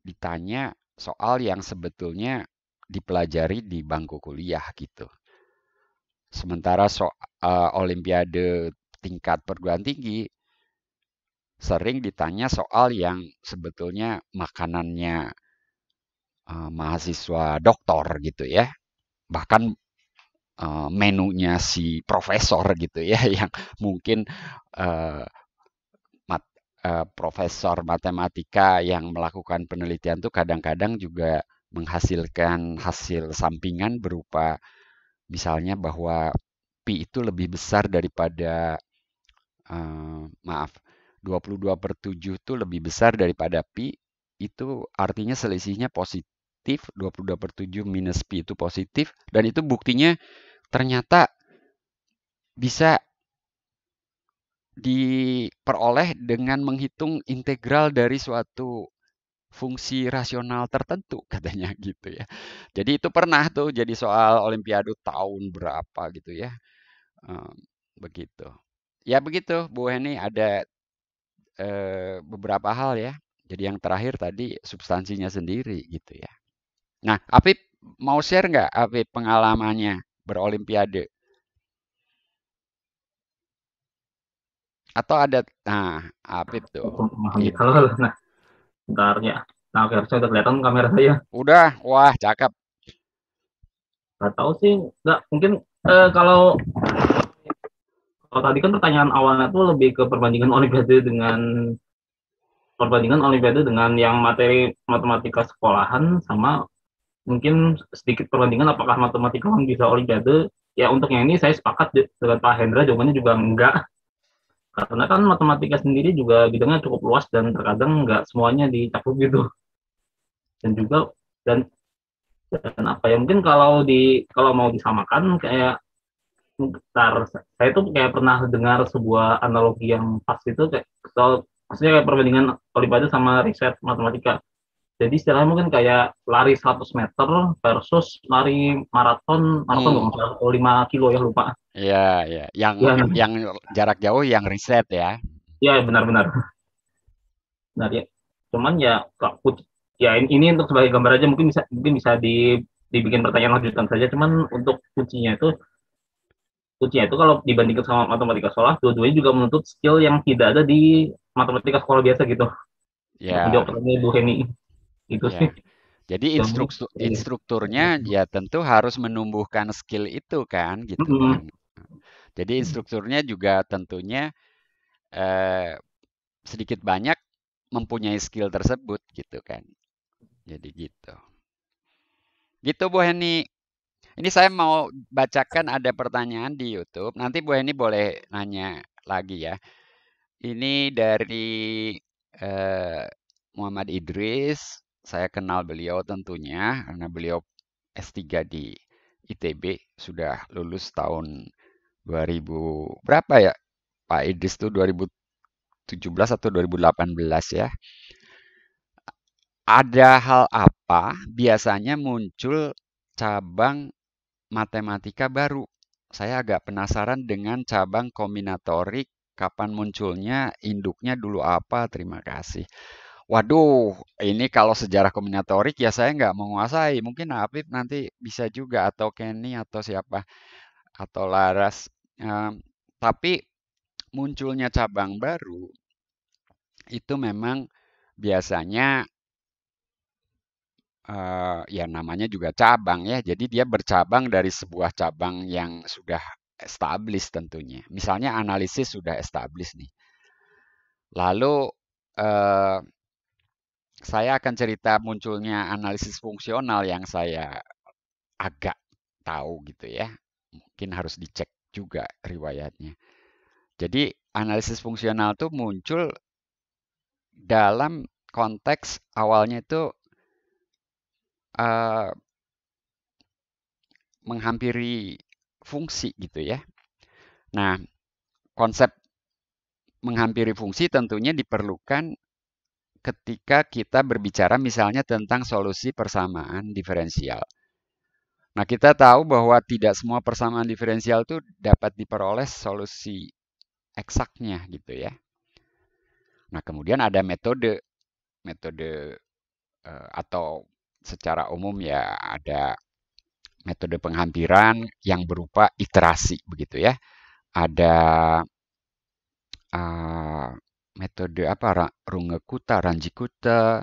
ditanya soal yang sebetulnya dipelajari di bangku kuliah gitu. Sementara olimpiade tingkat perguruan tinggi sering ditanya soal yang sebetulnya makanannya mahasiswa doktor gitu ya. Bahkan menunya si profesor gitu ya, yang mungkin profesor matematika yang melakukan penelitian tuh kadang-kadang juga menghasilkan hasil sampingan berupa misalnya bahwa pi itu lebih besar daripada 22/7 itu lebih besar daripada pi, itu artinya selisihnya positif positif, 22/7 minus pi itu positif, dan itu buktinya ternyata bisa diperoleh dengan menghitung integral dari suatu fungsi rasional tertentu katanya gitu ya. Jadi itu pernah tuh jadi soal olimpiade tahun berapa gitu ya. Begitu. Ya begitu Bu Heni, ada beberapa hal ya. Jadi yang terakhir tadi substansinya sendiri gitu ya. Nah, Apip mau share nggak Apip pengalamannya berolimpiade? Atau ada, nah Apip tuh. Halo, nah, bentar ya. Nah, oke, harusnya udah kelihatan kamera saya. Udah, wah cakep. Nggak tahu sih, nggak mungkin kalau tadi kan pertanyaan awalnya tuh lebih ke perbandingan olimpiade dengan yang materi matematika sekolahan, sama mungkin sedikit perbandingan apakah matematika bisa olimpiade. Ya untuk yang ini saya sepakat dengan Pak Hendra, jawabannya juga enggak, karena kan matematika sendiri juga bidangnya cukup luas dan terkadang enggak semuanya dicakup gitu. Dan juga dan apa ya, mungkin kalau mau disamakan kayak saya tuh kayak pernah dengar sebuah analogi yang pas itu, kayak maksudnya kayak perbandingan olimpiade sama riset matematika. Jadi istilahnya mungkin kayak lari 100 meter versus lari maraton nggak 5 kilo ya, lupa. Iya, iya. Yang jarak jauh yang riset ya. Iya, benar-benar. Nah, ya. Cuman ya ini untuk sebagai gambar aja, mungkin bisa dibikin pertanyaan lanjutan saja. Cuman untuk kuncinya itu kalau dibandingkan sama matematika sekolah, dua-duanya juga menuntut skill yang tidak ada di matematika sekolah biasa gitu. Ya. Menjawab pertanyaan Bu Heni itu Ya. sih. Jadi instrukturnya ya tentu harus menumbuhkan skill itu kan gitu kan. Jadi instrukturnya juga tentunya sedikit banyak mempunyai skill tersebut gitu kan. Jadi gitu. Gitu Bu Heni. Ini saya mau bacakan ada pertanyaan di YouTube. Nanti Bu Heni boleh nanya lagi ya. Ini dari Muhammad Idris. Saya kenal beliau tentunya karena beliau S3 di ITB, sudah lulus tahun 2000 berapa ya Pak Idris tuh, 2017 atau 2018 ya. Ada hal apa biasanya muncul cabang matematika baru? Saya agak penasaran dengan cabang kombinatorik, kapan munculnya, induknya dulu apa? Terima kasih. Waduh, ini kalau sejarah kombinatorik ya saya nggak menguasai. Mungkin Apip nanti bisa juga, atau Kenny, atau siapa, atau Laras. Tapi munculnya cabang baru itu memang biasanya ya namanya juga cabang ya. Jadi dia bercabang dari sebuah cabang yang sudah established tentunya. Misalnya analisis sudah established nih. Lalu saya akan cerita munculnya analisis fungsional yang saya agak tahu gitu ya. Mungkin harus dicek juga riwayatnya. Jadi analisis fungsional itu muncul dalam konteks awalnya itu menghampiri fungsi gitu ya. Nah, konsep menghampiri fungsi tentunya diperlukan ketika kita berbicara misalnya tentang solusi persamaan diferensial. Nah, kita tahu bahwa tidak semua persamaan diferensial itu dapat diperoleh solusi eksaknya gitu ya. Nah, kemudian ada metode atau secara umum ya ada metode penghampiran yang berupa iterasi begitu ya. Ada metode apa, Runge-Kutta, Ranji-Kutta,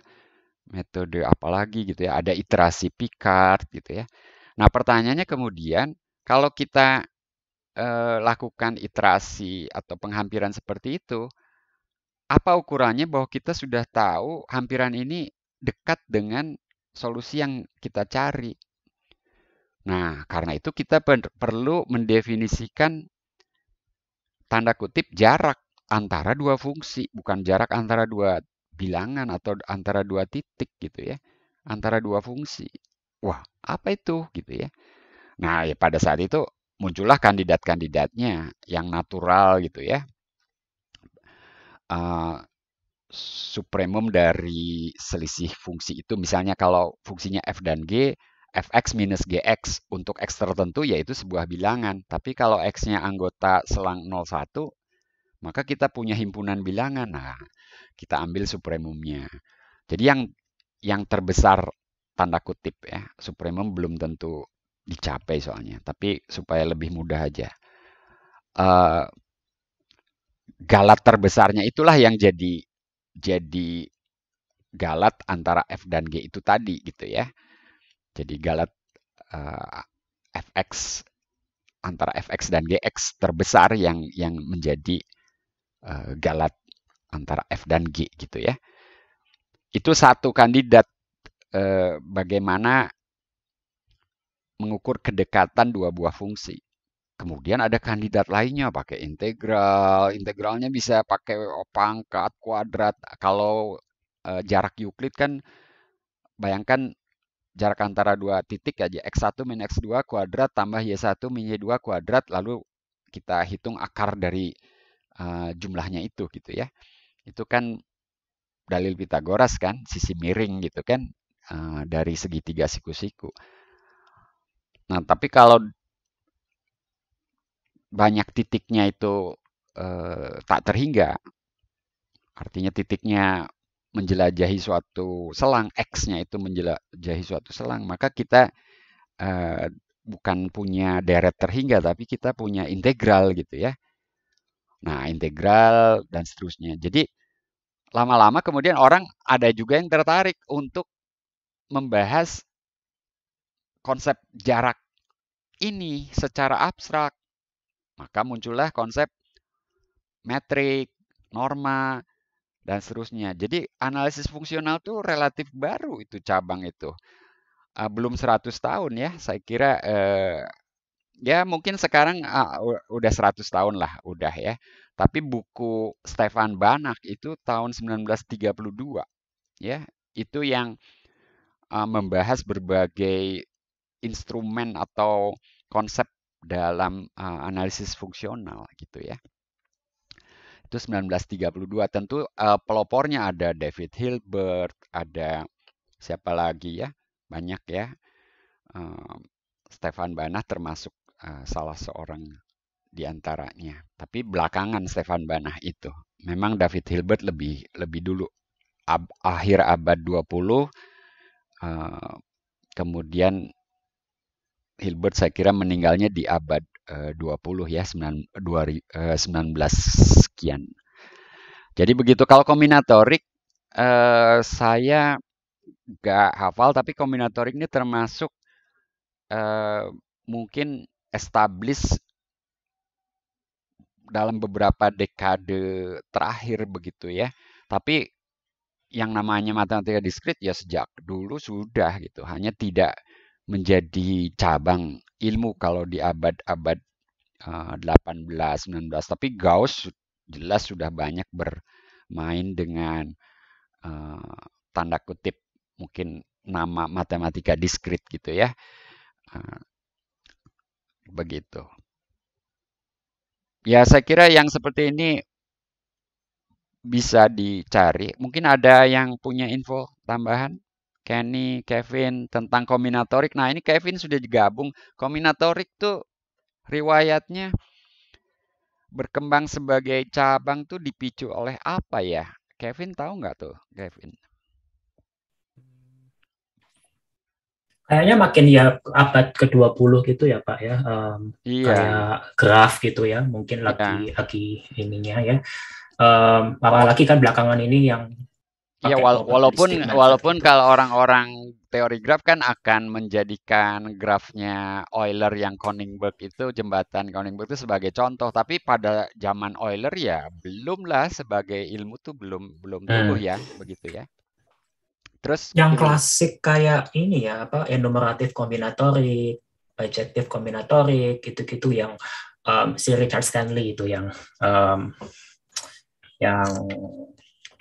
metode apa lagi gitu ya, ada iterasi Picard gitu ya. Nah pertanyaannya kemudian, kalau kita lakukan iterasi atau penghampiran seperti itu, apa ukurannya bahwa kita sudah tahu hampiran ini dekat dengan solusi yang kita cari? Nah karena itu kita perlu mendefinisikan tanda kutip jarak antara dua fungsi, bukan jarak antara dua bilangan atau antara dua titik gitu ya. antara dua fungsi. Wah, apa itu gitu ya. Nah, ya pada saat itu muncullah kandidat-kandidatnya yang natural gitu ya. Uh, supremum dari selisih fungsi itu. Misalnya kalau fungsinya f dan g, fx minus gx untuk x tertentu yaitu sebuah bilangan. Tapi kalau x-nya anggota selang 01, maka kita punya himpunan bilangan. Nah, kita ambil supremumnya. Jadi yang terbesar tanda kutip ya, supremum belum tentu dicapai soalnya. Tapi supaya lebih mudah aja. Galat terbesarnya itulah yang jadi galat antara f dan g itu tadi gitu ya. Jadi galat fx antara fx dan gx terbesar yang menjadi galat antara f dan g gitu ya. Itu satu kandidat bagaimana mengukur kedekatan dua buah fungsi. Kemudian ada kandidat lainnya pakai integral, integralnya bisa pakai pangkat, kuadrat. Kalau jarak Euclid kan, bayangkan jarak antara dua titik aja, x1 min x2 kuadrat tambah y1 min y2 kuadrat, lalu kita hitung akar dari jumlahnya itu gitu ya. Itu kan dalil Pitagoras kan, sisi miring gitu kan, dari segitiga siku-siku. Nah, tapi kalau banyak titiknya itu tak terhingga, artinya titiknya menjelajahi suatu selang, X-nya itu menjelajahi suatu selang, maka kita bukan punya deret terhingga, tapi kita punya integral gitu ya. Nah, integral dan seterusnya. Jadi, lama-lama kemudian orang ada juga yang tertarik untuk membahas konsep jarak ini secara abstrak. Maka muncullah konsep metrik, norma, dan seterusnya. Jadi analisis fungsional tuh relatif baru itu cabang itu. Belum 100 tahun ya, saya kira ya mungkin sekarang udah 100 tahun lah, udah ya. Tapi buku Stefan Banach itu tahun 1932 ya, itu yang membahas berbagai instrumen atau konsep dalam analisis fungsional gitu ya. Itu 1932. Tentu pelopornya ada David Hilbert, ada siapa lagi ya? Banyak ya. Stefan Banach termasuk salah seorang di antaranya. Tapi belakangan Stefan Banach itu. Memang David Hilbert lebih dulu. Akhir abad 20, kemudian Hilbert saya kira meninggalnya di abad 20 ya, 19 sekian. Jadi begitu. Kalau kombinatorik saya nggak hafal, tapi kombinatorik ini termasuk mungkin establish dalam beberapa dekade terakhir begitu ya. Tapi yang namanya matematika diskrit ya sejak dulu sudah gitu. Hanya tidak menjadi cabang ilmu kalau di abad-abad 18, 19. Tapi Gauss jelas sudah banyak bermain dengan tanda kutip mungkin nama matematika diskrit gitu ya. Begitu. Ya saya kira yang seperti ini bisa dicari. Mungkin ada yang punya info tambahan? Kenny, Kevin, tentang kombinatorik. Nah, ini Kevin sudah digabung. Kombinatorik tuh riwayatnya berkembang sebagai cabang tuh dipicu oleh apa ya? Kevin tahu nggak tuh, Kevin? Kayaknya makin ya abad ke-20 gitu ya Pak ya. Iya. Kayak graf gitu ya. Mungkin lagi ininya ya. Apalagi kan belakangan ini yang ya, walaupun kalau orang-orang teori graf kan akan menjadikan grafnya Euler yang Koningberg itu, jembatan Koningberg itu sebagai contoh, tapi pada zaman Euler ya belum lah, sebagai ilmu tuh belum tumbuh ya, begitu ya. Terus yang klasik kayak ini ya, apa, enumeratif kombinatorik, bijektif kombinatorik, gitu-gitu yang si Richard Stanley itu yang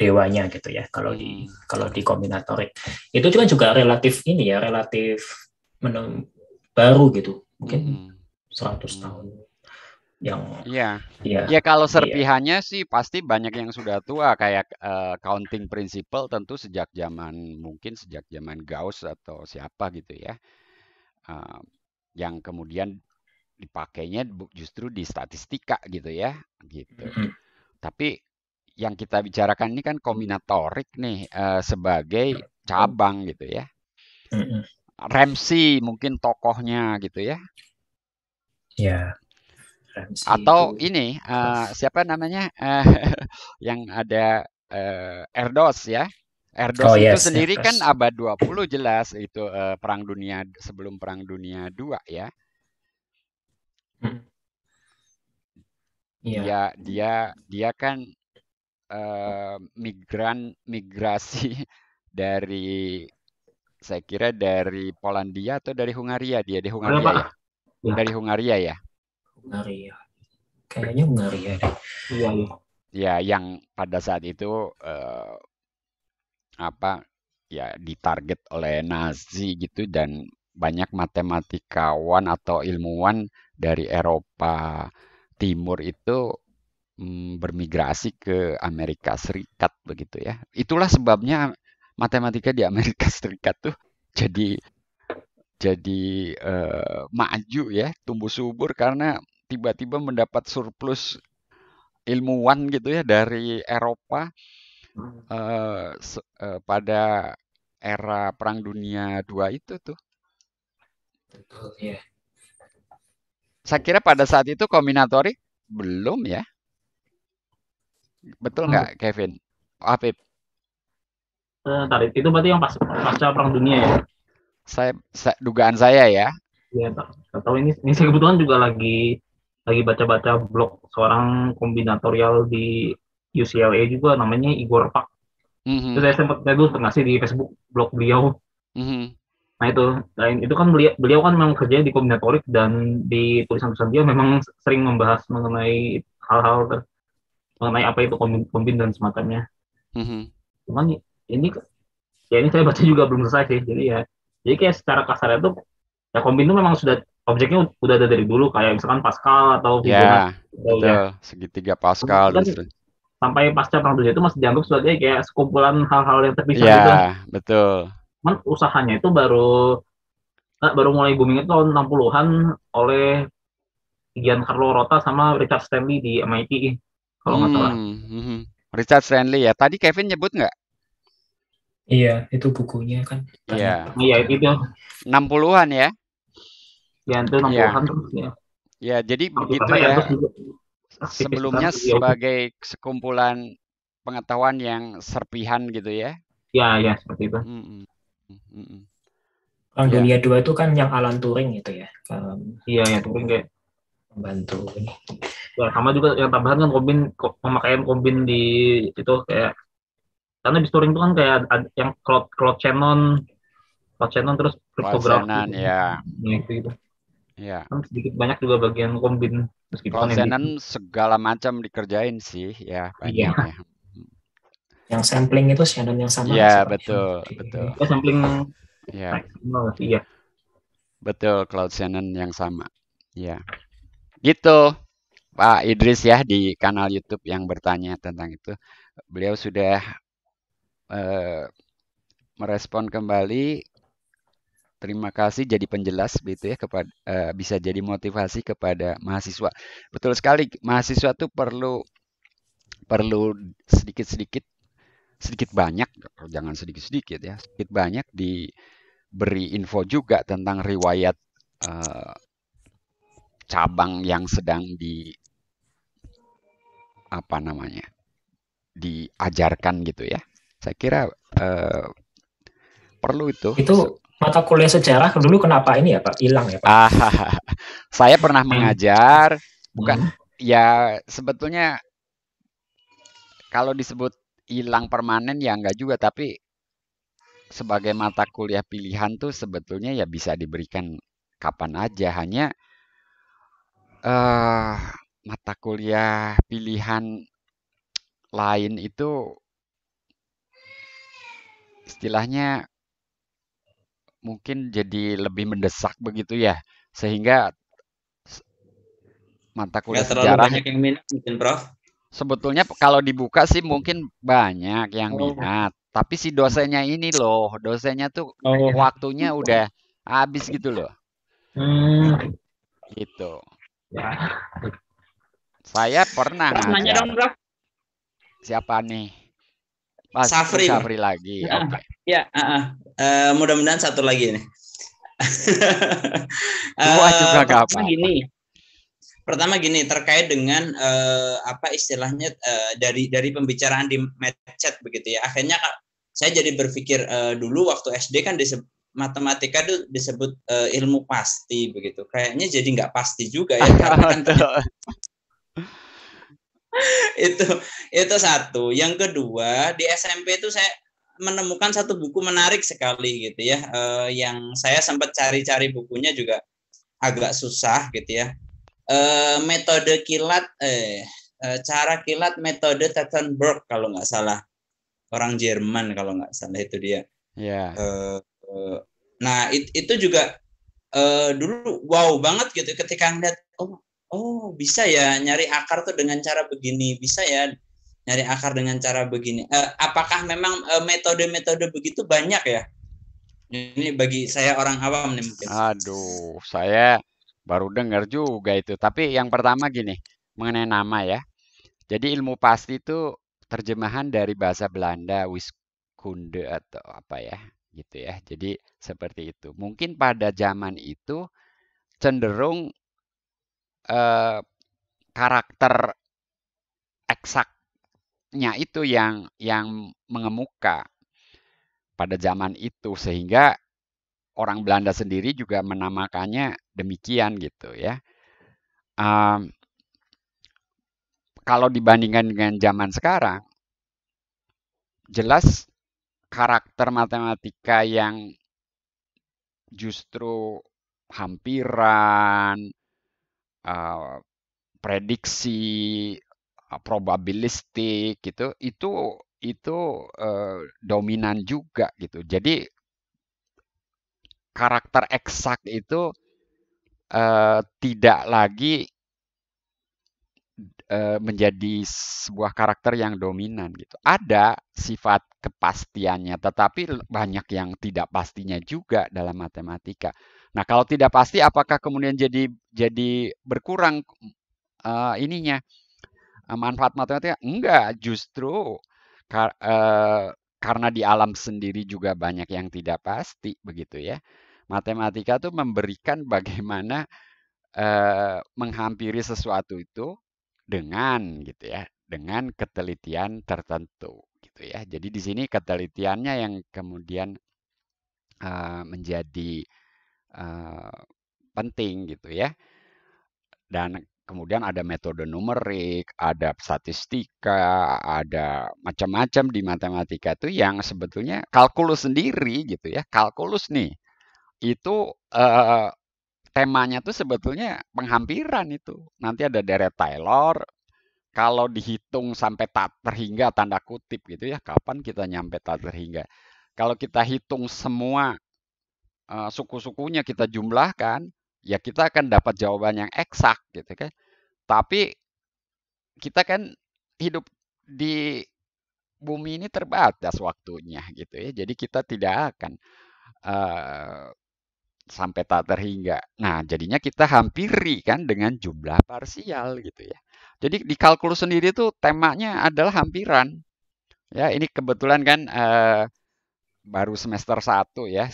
dewanya gitu ya kalau di kombinatorik. Itu juga relatif ini ya, relatif baru gitu. Mungkin 100 tahun yang ya kalau serpihannya sih pasti banyak yang sudah tua, kayak counting principle tentu sejak zaman Gauss atau siapa gitu ya, yang kemudian dipakainya justru di statistika gitu ya gitu. Tapi yang kita bicarakan ini kan kombinatorik nih, sebagai cabang gitu ya. Ramsey mungkin tokohnya gitu ya. Ya. Atau ini siapa namanya yang ada Erdos ya. Erdos itu sendiri kan abad 20 jelas itu sebelum Perang Dunia II ya. Dia kan migrasi dari, saya kira dari Polandia atau dari Hungaria, dia di Hungaria ya. Dari Hungaria ya. Hungaria. Kayaknya Hungaria deh. Iya. Ya, yang pada saat itu ditarget oleh Nazi gitu, dan banyak matematikawan atau ilmuwan dari Eropa Timur itu bermigrasi ke Amerika Serikat begitu ya. Itulah sebabnya matematika di Amerika Serikat tuh jadi maju ya, tumbuh subur karena tiba-tiba mendapat surplus ilmuwan gitu ya dari Eropa pada era Perang Dunia II itu tuh. Betul ya. Saya kira pada saat itu kombinatorik belum ya. Betul nggak, Kevin? Afif? Itu berarti yang pasca Perang Dunia ya? Dugaan saya ya. Ya, tahu ini saya kebetulan juga lagi baca-baca blog seorang kombinatorial di UCLA juga, namanya Igor Pak. Terus saya sempat ngasih di Facebook blog beliau. Nah itu kan beliau kan memang kerjanya di kombinatorik, dan di tulisan-tulisan dia memang sering membahas mengenai hal-hal mengenai apa itu kombin dan semacamnya. Cuman ini saya baca juga belum selesai sih. Jadi kayak secara kasar itu ya kombin itu memang sudah objeknya udah ada dari dulu, kayak misalkan Pascal atau Fibonacci. Betul, segitiga Pascal. Sampai pasca Perang Dunia itu masih dianggap sebagai kayak sekumpulan hal-hal yang terpisah gitu. Ya, betul. Cuman usahanya itu baru mulai booming itu tahun 60-an oleh Giancarlo Rota sama Richard Stanley di MIT. Kalau nggak salah. Richard Stanley ya. Tadi Kevin nyebut nggak? Iya, itu bukunya kan. Iya, itu. 60-an ya? Ya, itu 60-an terus ya. Ya, jadi begitu ya. Sebelumnya sebagai sekumpulan pengetahuan yang serpihan gitu ya. Ya, seperti itu. Perang Dunia II itu kan yang Alan Turing itu ya. Iya, Turing kayak membantu ini. Ya, sama juga yang tambahan kan pemakaian kombin di itu kayak, karena di Turing itu kan kayak yang Claude Shannon terus kriptografi gitu. Ya. Kan sedikit banyak juga bagian kombin. Claude Shannon segala macam dikerjain sih ya, banyak ya. Yang sampling itu Shannon yang sama. Iya, betul. Ya, sampling. Iya. Betul, Claude Shannon yang sama. Ya. Gitu, Pak Idris ya, di kanal YouTube yang bertanya tentang itu. Beliau sudah merespon kembali. Terima kasih jadi penjelas gitu ya, bisa jadi motivasi kepada mahasiswa. Betul sekali, mahasiswa tuh perlu sedikit banyak, jangan sedikit ya, sedikit banyak diberi info juga tentang riwayat cabang yang sedang diajarkan gitu ya. Saya kira perlu itu. Itu mata kuliah sejarah dulu kenapa ini ya Pak hilang ya Pak? Saya pernah mengajar, bukan ya sebetulnya kalau disebut hilang permanen ya enggak juga, tapi sebagai mata kuliah pilihan tuh sebetulnya ya bisa diberikan kapan aja, hanya mata kuliah pilihan lain itu istilahnya mungkin jadi lebih mendesak begitu ya, sehingga mata kuliah Nggak terlalu sejarah banyak yang minat mungkin, Prof. sebetulnya kalau dibuka sih mungkin banyak yang Oh, minat, tapi si dosennya ini loh, dosennya tuh Oh, waktunya udah habis gitu loh, gitu. Ya. Saya pernah Prof nanya ngajar. dong, Prof. Siapa nih? Bung Safri, Prof. Safri lagi. Oke. Ya, mudah-mudahan satu lagi nih. Dua juga gak apa-apa. Pertama gini, terkait dengan apa istilahnya dari pembicaraan di medchat begitu ya. Akhirnya saya jadi berpikir dulu waktu SD kan matematika itu disebut ilmu pasti begitu. Kayaknya jadi nggak pasti juga ya. Karena kan itu satu. Yang kedua, di SMP itu saya menemukan satu buku menarik sekali gitu ya. Yang saya sempat cari-cari bukunya juga agak susah gitu ya. Metode kilat cara kilat metode Tettenberg kalau nggak salah, orang Jerman kalau nggak salah itu dia. Yeah. Nah itu juga dulu wow banget gitu ketika ngeliat oh bisa ya nyari akar tuh dengan cara begini, bisa ya nyari akar dengan cara begini. Apakah memang metode-metode begitu banyak ya? Ini bagi saya orang awam nih mungkin. Aduh, saya baru dengar juga itu. Tapi yang pertama gini, mengenai nama ya. Jadi ilmu pasti itu terjemahan dari bahasa Belanda, wiskunde atau apa ya, gitu ya. Jadi seperti itu. Mungkin pada zaman itu cenderung karakter eksaknya itu yang mengemuka pada zaman itu, sehingga orang Belanda sendiri juga menamakannya demikian gitu ya. Kalau dibandingkan dengan zaman sekarang, jelas karakter matematika yang justru hampiran, prediksi, probabilistik gitu, itu dominan juga gitu. Jadi karakter eksak itu tidak lagi menjadi sebuah karakter yang dominan gitu. Ada sifat kepastiannya, tetapi banyak yang tidak pastinya juga dalam matematika. Nah, kalau tidak pasti, apakah kemudian jadi berkurang ininya manfaat matematika? Enggak, justru karena di alam sendiri juga banyak yang tidak pasti begitu ya. Matematika tuh memberikan bagaimana menghampiri sesuatu itu dengan gitu ya, dengan ketelitian tertentu gitu ya. Jadi di sini ketelitiannya yang kemudian menjadi penting gitu ya. Dan kemudian ada metode numerik, ada statistika, ada macam-macam di matematika itu yang sebetulnya kalkulus sendiri gitu ya. Kalkulus nih itu temanya tuh sebetulnya penghampiran itu. Nanti ada deret Taylor. Kalau dihitung sampai tak terhingga tanda kutip gitu ya, kapan kita nyampe tak terhingga? Kalau kita hitung semua suku-sukunya kita jumlahkan, ya kita akan dapat jawaban yang eksak gitu kan. Tapi kita kan hidup di bumi ini terbatas waktunya gitu ya. Jadi kita tidak akan sampai tak terhingga. Nah, jadinya kita hampiri kan dengan jumlah parsial gitu ya. Jadi di kalkulus sendiri tuh temanya adalah hampiran. Ya, ini kebetulan kan baru semester 1 ya,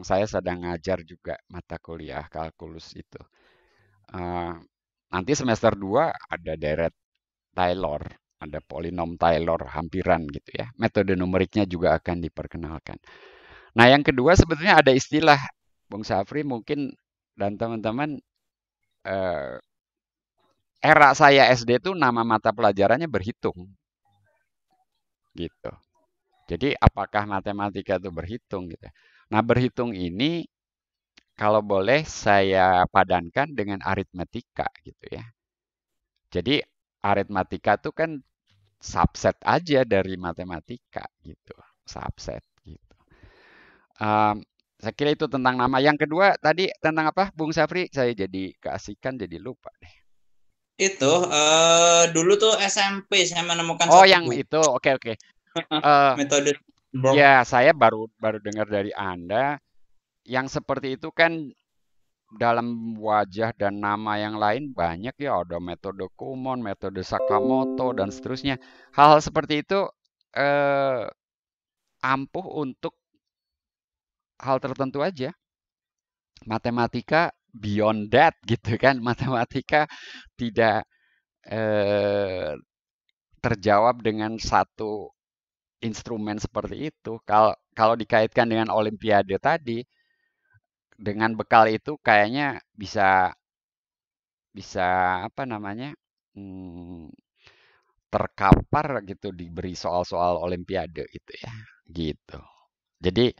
saya sedang ngajar juga mata kuliah kalkulus itu. Nanti semester 2 ada deret Taylor, ada polinom Taylor hampiran gitu ya. Metode numeriknya juga akan diperkenalkan. Nah, yang kedua sebetulnya ada istilah, Bung Safri mungkin dan teman-teman, era saya SD itu nama mata pelajarannya berhitung. Gitu. Jadi apakah matematika itu berhitung gitu. Nah, berhitung ini kalau boleh saya padankan dengan aritmetika gitu ya. Jadi aritmetika itu kan subset aja dari matematika gitu, subset gitu. Saya kira itu tentang nama. Yang kedua tadi tentang apa, Bung Safri? Saya jadi keasikan, jadi lupa deh. Itu dulu tuh SMP saya menemukan Oh, satu yang buku itu, oke. metode Block. Ya, saya baru dengar dari Anda. Yang seperti itu kan dalam wajah dan nama yang lain banyak ya, ada metode Kumon, metode Sakamoto dan seterusnya. Hal-hal seperti itu ampuh untuk hal tertentu aja. Matematika beyond that gitu kan. Matematika tidak terjawab dengan satu instrumen seperti itu. Kalau dikaitkan dengan Olimpiade tadi, dengan bekal itu kayaknya bisa apa namanya, terkapar gitu, diberi soal-soal Olimpiade gitu ya, gitu. Jadi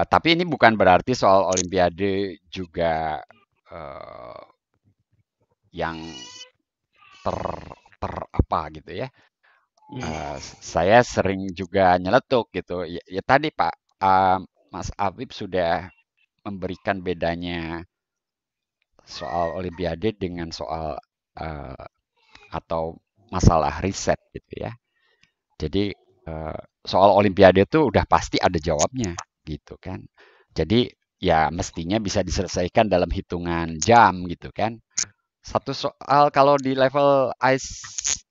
tapi ini bukan berarti soal Olimpiade juga yang ter apa gitu ya. Saya sering juga nyeletuk gitu. Ya tadi Pak Mas Afif sudah memberikan bedanya soal Olimpiade dengan soal atau masalah riset gitu ya. Jadi soal Olimpiade itu udah pasti ada jawabnya gitu kan. Jadi ya mestinya bisa diselesaikan dalam hitungan jam gitu kan. Satu soal kalau di level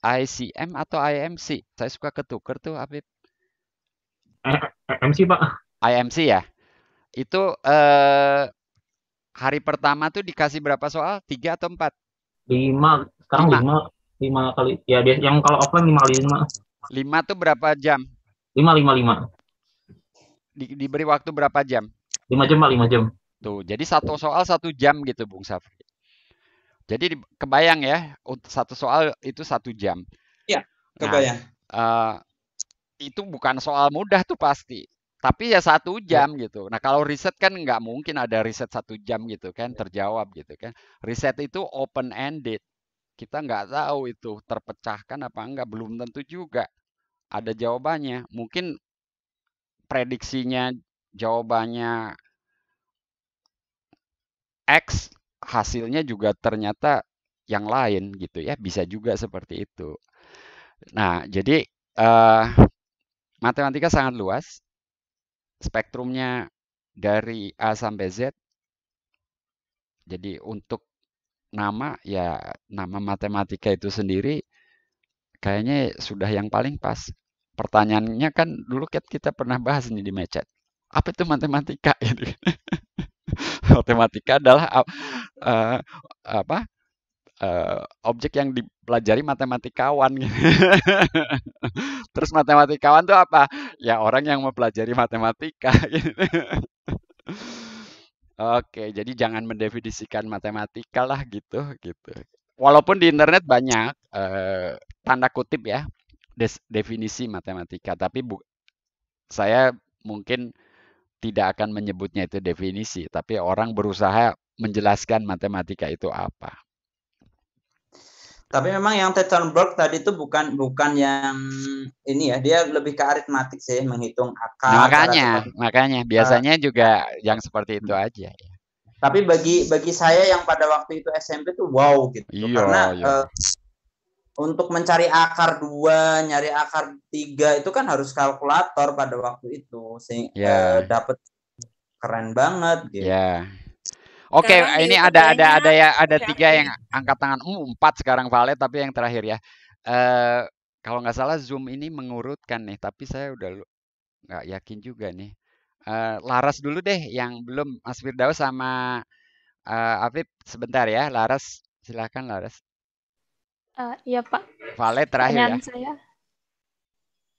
ICM atau IMC, saya suka ketuker tuh Afif. IMC Pak. IMC ya. Itu hari pertama tuh dikasih berapa soal? 3 atau 4? 5. Sekarang 5 kali. Ya dia yang kalau offline 5 kali 5. 5 tuh berapa jam? 5. Diberi waktu berapa jam? 5 jam Pak, 5 jam. Tuh, jadi satu soal 1 jam gitu Bung Safri. Jadi kebayang ya, satu soal itu 1 jam. Ya, kebayang. Nah, itu bukan soal mudah tuh pasti. Tapi ya 1 jam gitu. Nah kalau riset kan nggak mungkin ada riset 1 jam gitu kan, terjawab gitu kan. Riset itu open ended. Kita nggak tahu itu terpecahkan apa enggak, belum tentu juga ada jawabannya. Mungkin prediksinya jawabannya X, hasilnya juga ternyata yang lain gitu ya, bisa juga seperti itu. Nah, jadi matematika sangat luas, spektrumnya dari A sampai Z. Jadi untuk nama ya, nama matematika itu sendiri kayaknya sudah yang paling pas. Pertanyaannya kan dulu kita pernah bahas nih di Mechat. Apa itu matematika gitu. Matematika adalah objek yang dipelajari matematikawan. Terus matematikawan itu apa? Ya orang yang mempelajari matematika. Oke, jadi jangan mendefinisikan matematika lah gitu. Walaupun di internet banyak tanda kutip ya definisi matematika, tapi saya mungkin tidak akan menyebutnya itu definisi, tapi orang berusaha menjelaskan matematika itu apa. Tapi memang yang Tettenberg tadi itu bukan yang ini ya, dia lebih ke aritmatik sih, menghitung akar. Nah, makanya biasanya juga yang seperti itu aja. Ya. Tapi bagi saya yang pada waktu itu SMP tuh wow gitu, karena untuk mencari akar 2, nyari akar 3 itu kan harus kalkulator pada waktu itu, sehingga dapat keren banget gitu. Ya. Oke, ini ada 3 yang angkat tangan. 4 sekarang Vale, tapi yang terakhir ya. Kalau nggak salah Zoom ini mengurutkan nih, tapi saya udah nggak yakin juga nih. Laras dulu deh, yang belum. Mas Firdaus sama Afif sebentar ya. Laras, silakan Laras. Iya Pak. Vale terakhir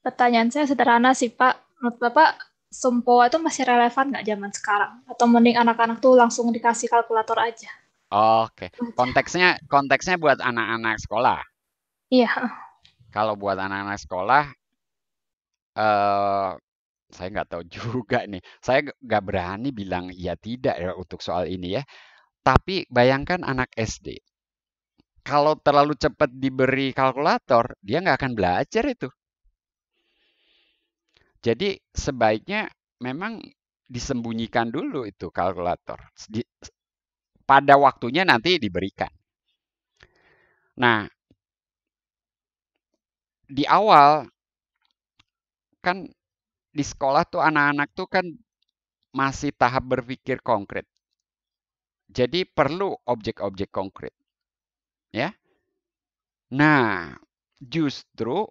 Pertanyaan saya sederhana sih Pak. Menurut Bapak, Sumpoa itu masih relevan nggak zaman sekarang? Atau mending anak-anak tuh langsung dikasih kalkulator aja? Oke. Konteksnya buat anak-anak sekolah. Iya. Kalau buat anak-anak sekolah, saya nggak tahu juga nih. Saya nggak berani bilang iya tidak ya untuk soal ini ya. Tapi bayangkan anak SD. kalau terlalu cepat diberi kalkulator, dia nggak akan belajar itu. Jadi sebaiknya memang disembunyikan dulu itu kalkulator. Pada waktunya nanti diberikan. Nah, di awal kan di sekolah tuh anak-anak tuh kan masih tahap berpikir konkret. Jadi perlu objek-objek konkret. Ya. Nah, justru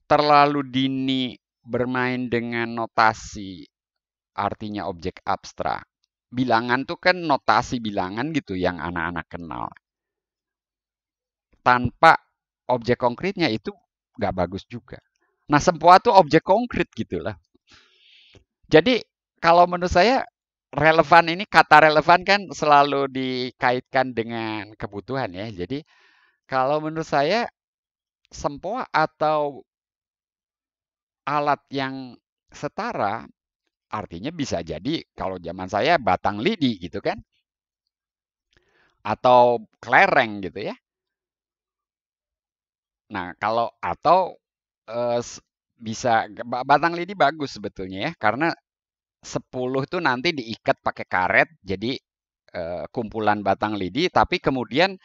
terlalu dini bermain dengan notasi, artinya objek abstrak. Bilangan tuh kan notasi bilangan gitu yang anak-anak kenal. Tanpa objek konkretnya itu nggak bagus juga. Nah, sempoa tuh objek konkret gitu lah. Jadi kalau menurut saya relevan ini, kata relevan kan selalu dikaitkan dengan kebutuhan ya. Jadi kalau menurut saya sempoa atau alat yang setara artinya bisa jadi kalau zaman saya batang lidi gitu kan. Atau kelereng gitu ya. Nah, kalau atau bisa batang lidi bagus sebetulnya ya, karena 10 tuh nanti diikat pakai karet jadi kumpulan batang lidi, tapi kemudian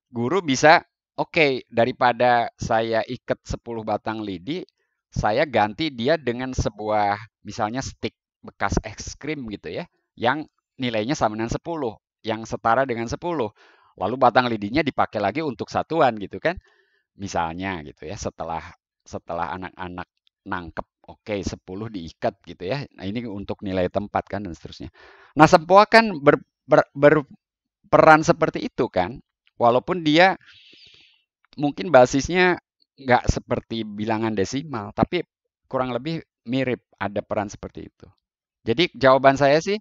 guru bisa oke, daripada saya ikat 10 batang lidi, saya ganti dia dengan sebuah misalnya stick bekas es krim gitu ya, yang nilainya sama dengan 10, yang setara dengan 10. Lalu batang lidinya dipakai lagi untuk satuan gitu kan. Misalnya gitu ya, setelah anak-anak nangkep, oke 10 diikat gitu ya. Nah, ini untuk nilai tempat kan dan seterusnya. Nah, sempoa kan berperan seperti itu kan. Walaupun dia mungkin basisnya nggak seperti bilangan desimal, tapi kurang lebih mirip, ada peran seperti itu. Jadi jawaban saya sih,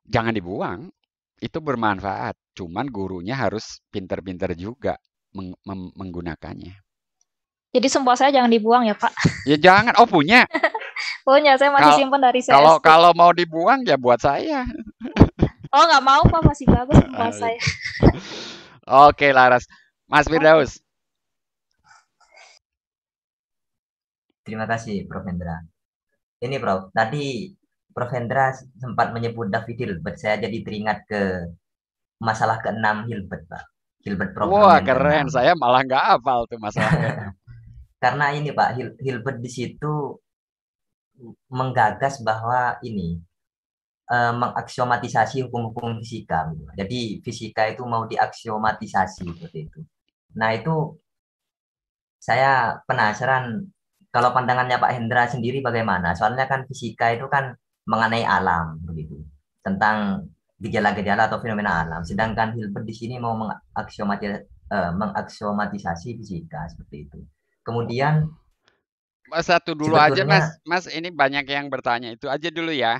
jangan dibuang. Itu bermanfaat. Cuman gurunya harus pinter-pinter juga menggunakannya. Jadi sempoa saya jangan dibuang ya Pak? Ya jangan. Oh punya? Punya, saya masih simpan dari saya SD. Kalau mau dibuang ya buat saya. Oh nggak mau Pak, masih bagus sempoa saya. Oke Laras. Mas Firdaus. Terima kasih Prof. Hendra. Ini Prof, tadi Prof. Hendra sempat menyebut David Hilbert. Saya jadi teringat ke masalah ke-6 Hilbert, Pak. Hilbert problem. Wah keren, saya malah nggak hafal tuh masalahnya. Karena ini Pak, Hilbert di situ menggagas bahwa ini mengaksiomatisasi hukum-hukum fisika. Jadi fisika itu mau diaksiomatisasi seperti itu. Nah itu saya penasaran kalau pandangannya Pak Hendra sendiri bagaimana? Soalnya kan fisika itu kan mengenai alam begitu, tentang gejala-gejala atau fenomena alam. Sedangkan Hilbert di sini mau mengaksiomatisasi fisika seperti itu. Kemudian satu dulu aja Mas, ini banyak yang bertanya, itu aja dulu ya.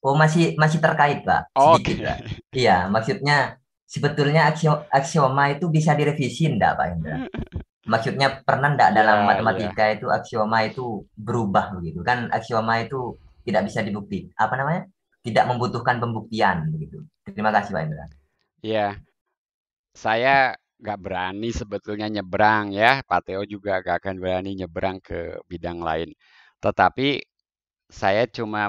Oh masih terkait Pak. Oke. Iya, maksudnya sebetulnya aksioma itu bisa direvisi enggak Pak Hendra? Maksudnya pernah enggak dalam matematika itu aksioma itu berubah begitu? Kan aksioma itu tidak bisa dibuktikan. Apa namanya? Tidak membutuhkan pembuktian begitu. Terima kasih Pak Hendra. Iya. Saya nggak berani sebetulnya nyebrang ya. Pak Theo juga nggak akan berani nyebrang ke bidang lain. Tetapi saya cuma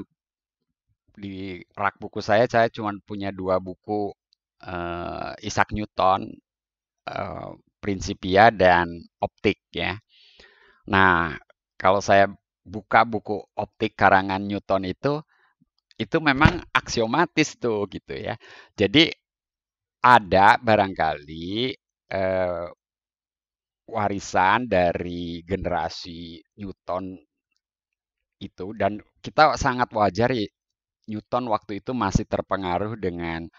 di rak buku saya cuma punya 2 buku Isaac Newton, Principia dan Optik ya. Nah, kalau saya buka buku Optik karangan Newton itu memang aksiomatis tuh gitu ya. Jadi ada barangkali warisan dari generasi Newton itu, dan kita sangat wajar ya, Newton waktu itu masih terpengaruh dengan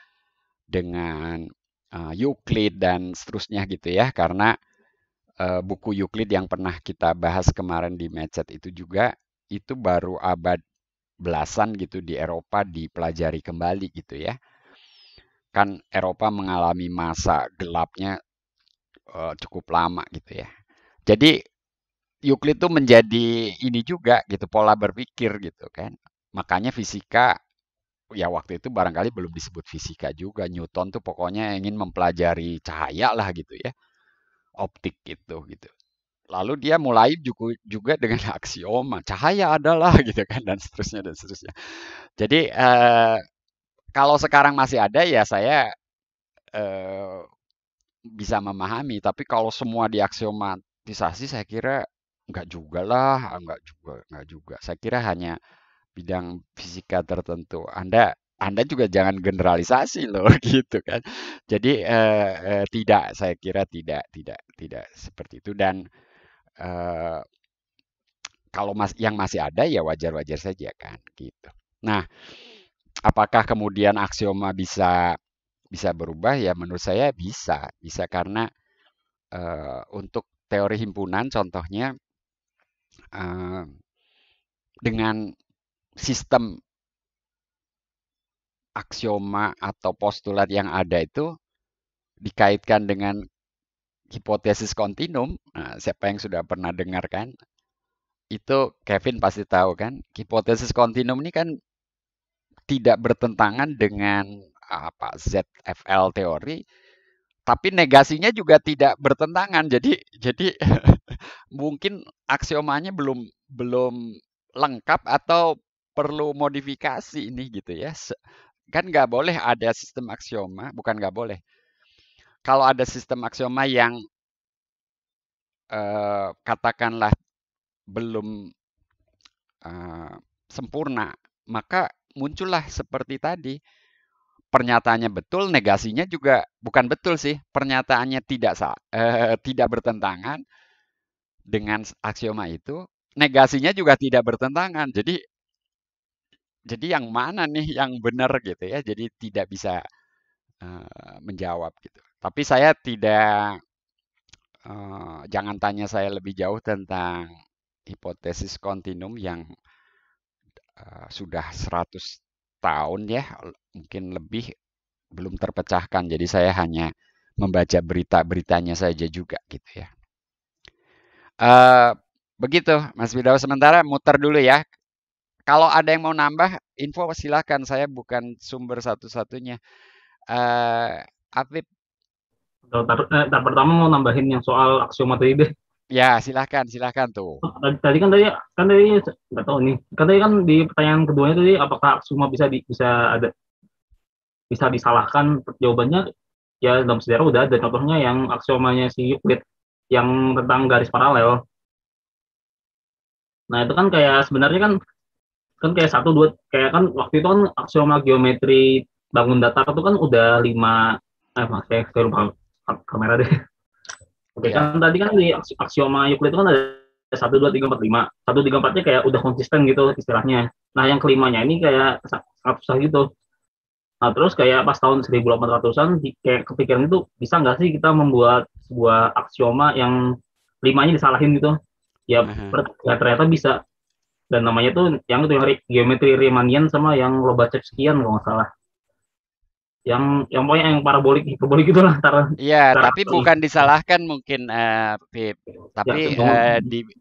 Euclid dan seterusnya gitu ya, karena buku Euclid yang pernah kita bahas kemarin di Medchat itu juga itu baru abad belasan gitu di Eropa dipelajari kembali gitu ya. Kan Eropa mengalami masa gelapnya cukup lama gitu ya. Jadi Euclid itu menjadi ini juga gitu, pola berpikir gitu kan. Makanya fisika ya waktu itu barangkali belum disebut fisika juga. Newton tuh pokoknya ingin mempelajari cahaya lah gitu ya, optik gitu. Lalu dia mulai juga dengan aksioma cahaya adalah gitu kan dan seterusnya. Jadi kalau sekarang masih ada ya saya bisa memahami, tapi kalau semua diaksiomatisasi saya kira enggak juga lah, enggak juga. Saya kira hanya bidang fisika tertentu. Anda juga jangan generalisasi loh gitu kan. Jadi tidak, saya kira tidak seperti itu dan kalau yang masih ada ya wajar-wajar saja kan gitu. Nah, apakah kemudian aksioma bisa berubah? Ya menurut saya bisa karena untuk teori himpunan contohnya dengan sistem aksioma atau postulat yang ada itu dikaitkan dengan hipotesis kontinum. Nah, siapa yang sudah pernah dengar kan? Itu Kevin pasti tahu kan? Hipotesis kontinum ini kan tidak bertentangan dengan apa ZFL teori, tapi negasinya juga tidak bertentangan. Jadi mungkin aksiomanya belum lengkap atau perlu modifikasi ini gitu ya. Kan nggak boleh ada sistem aksioma, bukan nggak boleh. Kalau ada sistem aksioma yang katakanlah belum sempurna, maka muncullah seperti tadi. Pernyataannya betul, negasinya juga bukan betul sih. Pernyataannya tidak bertentangan dengan aksioma itu, negasinya juga tidak bertentangan. Jadi yang mana nih yang benar gitu ya? Jadi tidak bisa menjawab gitu. Tapi saya tidak jangan tanya saya lebih jauh tentang hipotesis kontinum yang sudah 100 tahun ya, mungkin lebih belum terpecahkan. Jadi saya hanya membaca berita-beritanya saja juga gitu ya. Begitu Mas Widaw, sementara muter dulu ya. Kalau ada yang mau nambah info silakan, saya bukan sumber satu-satunya. Afif. Pertama mau nambahin yang soal aksioma tadi deh. Ya, silakan tuh. Tadi nggak tahu nih. Kan tadi kan di pertanyaan keduanya tadi apakah aksioma bisa disalahkan? Jawabannya ya dalam sejarah udah ada contohnya yang aksiomanya si Euclid yang tentang garis paralel. Nah, itu kan kayak sebenarnya kan kayak 1, 2 kayak kan waktu itu kan aksioma geometri bangun datar itu kan udah 5 saya lupa kamera deh. Oke, kan tadi kan di aksioma Euclid itu kan ada 1, 2, 3, 4, 5. 1, 3, 4-nya kayak udah konsisten gitu istilahnya. Nah, yang kelimanya ini kayak sangat susah gitu. Nah, terus kayak pas tahun 1800-an kayak kepikiran itu bisa nggak sih kita membuat sebuah aksioma yang 5-nya disalahin gitu. Ya, ternyata bisa. Dan namanya tuh yang geometri Riemannian sama yang Lobachevskian kalau nggak salah. Yang pokoknya yang parabolik hiperbolik gitu lah. Iya, tapi bukan disalahkan mungkin Pip. Tapi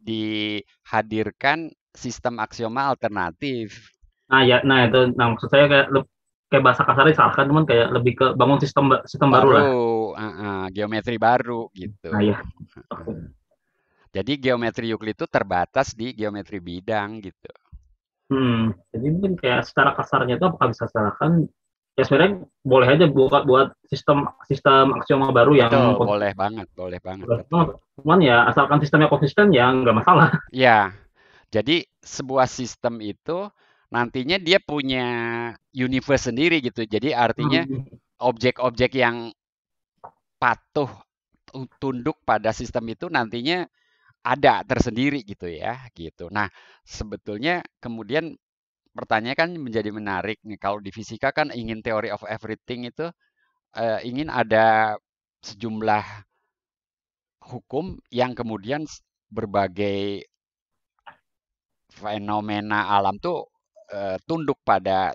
dihadirkan sistem aksioma alternatif. Nah itu maksud saya kayak bahasa kasarnya disalahkan, teman kayak lebih ke bangun sistem baru lah. Geometri baru gitu. Nah, iya. Jadi geometri Euclid itu terbatas di geometri bidang gitu. Jadi mungkin kayak secara kasarnya itu apakah bisa disalahkan? Ya sebenarnya boleh aja buat sistem aksioma baru yang boleh banget. Cuman ya asalkan sistemnya konsisten ya nggak masalah. Ya, jadi sebuah sistem itu nantinya dia punya universe sendiri gitu. Jadi artinya objek-objek yang patuh tunduk pada sistem itu nantinya ada tersendiri gitu ya, gitu. Nah, sebetulnya kemudian pertanyaan kan menjadi menarik nih. Kalau di fisika kan ingin theory of everything itu ingin ada sejumlah hukum yang kemudian berbagai fenomena alam tuh tunduk pada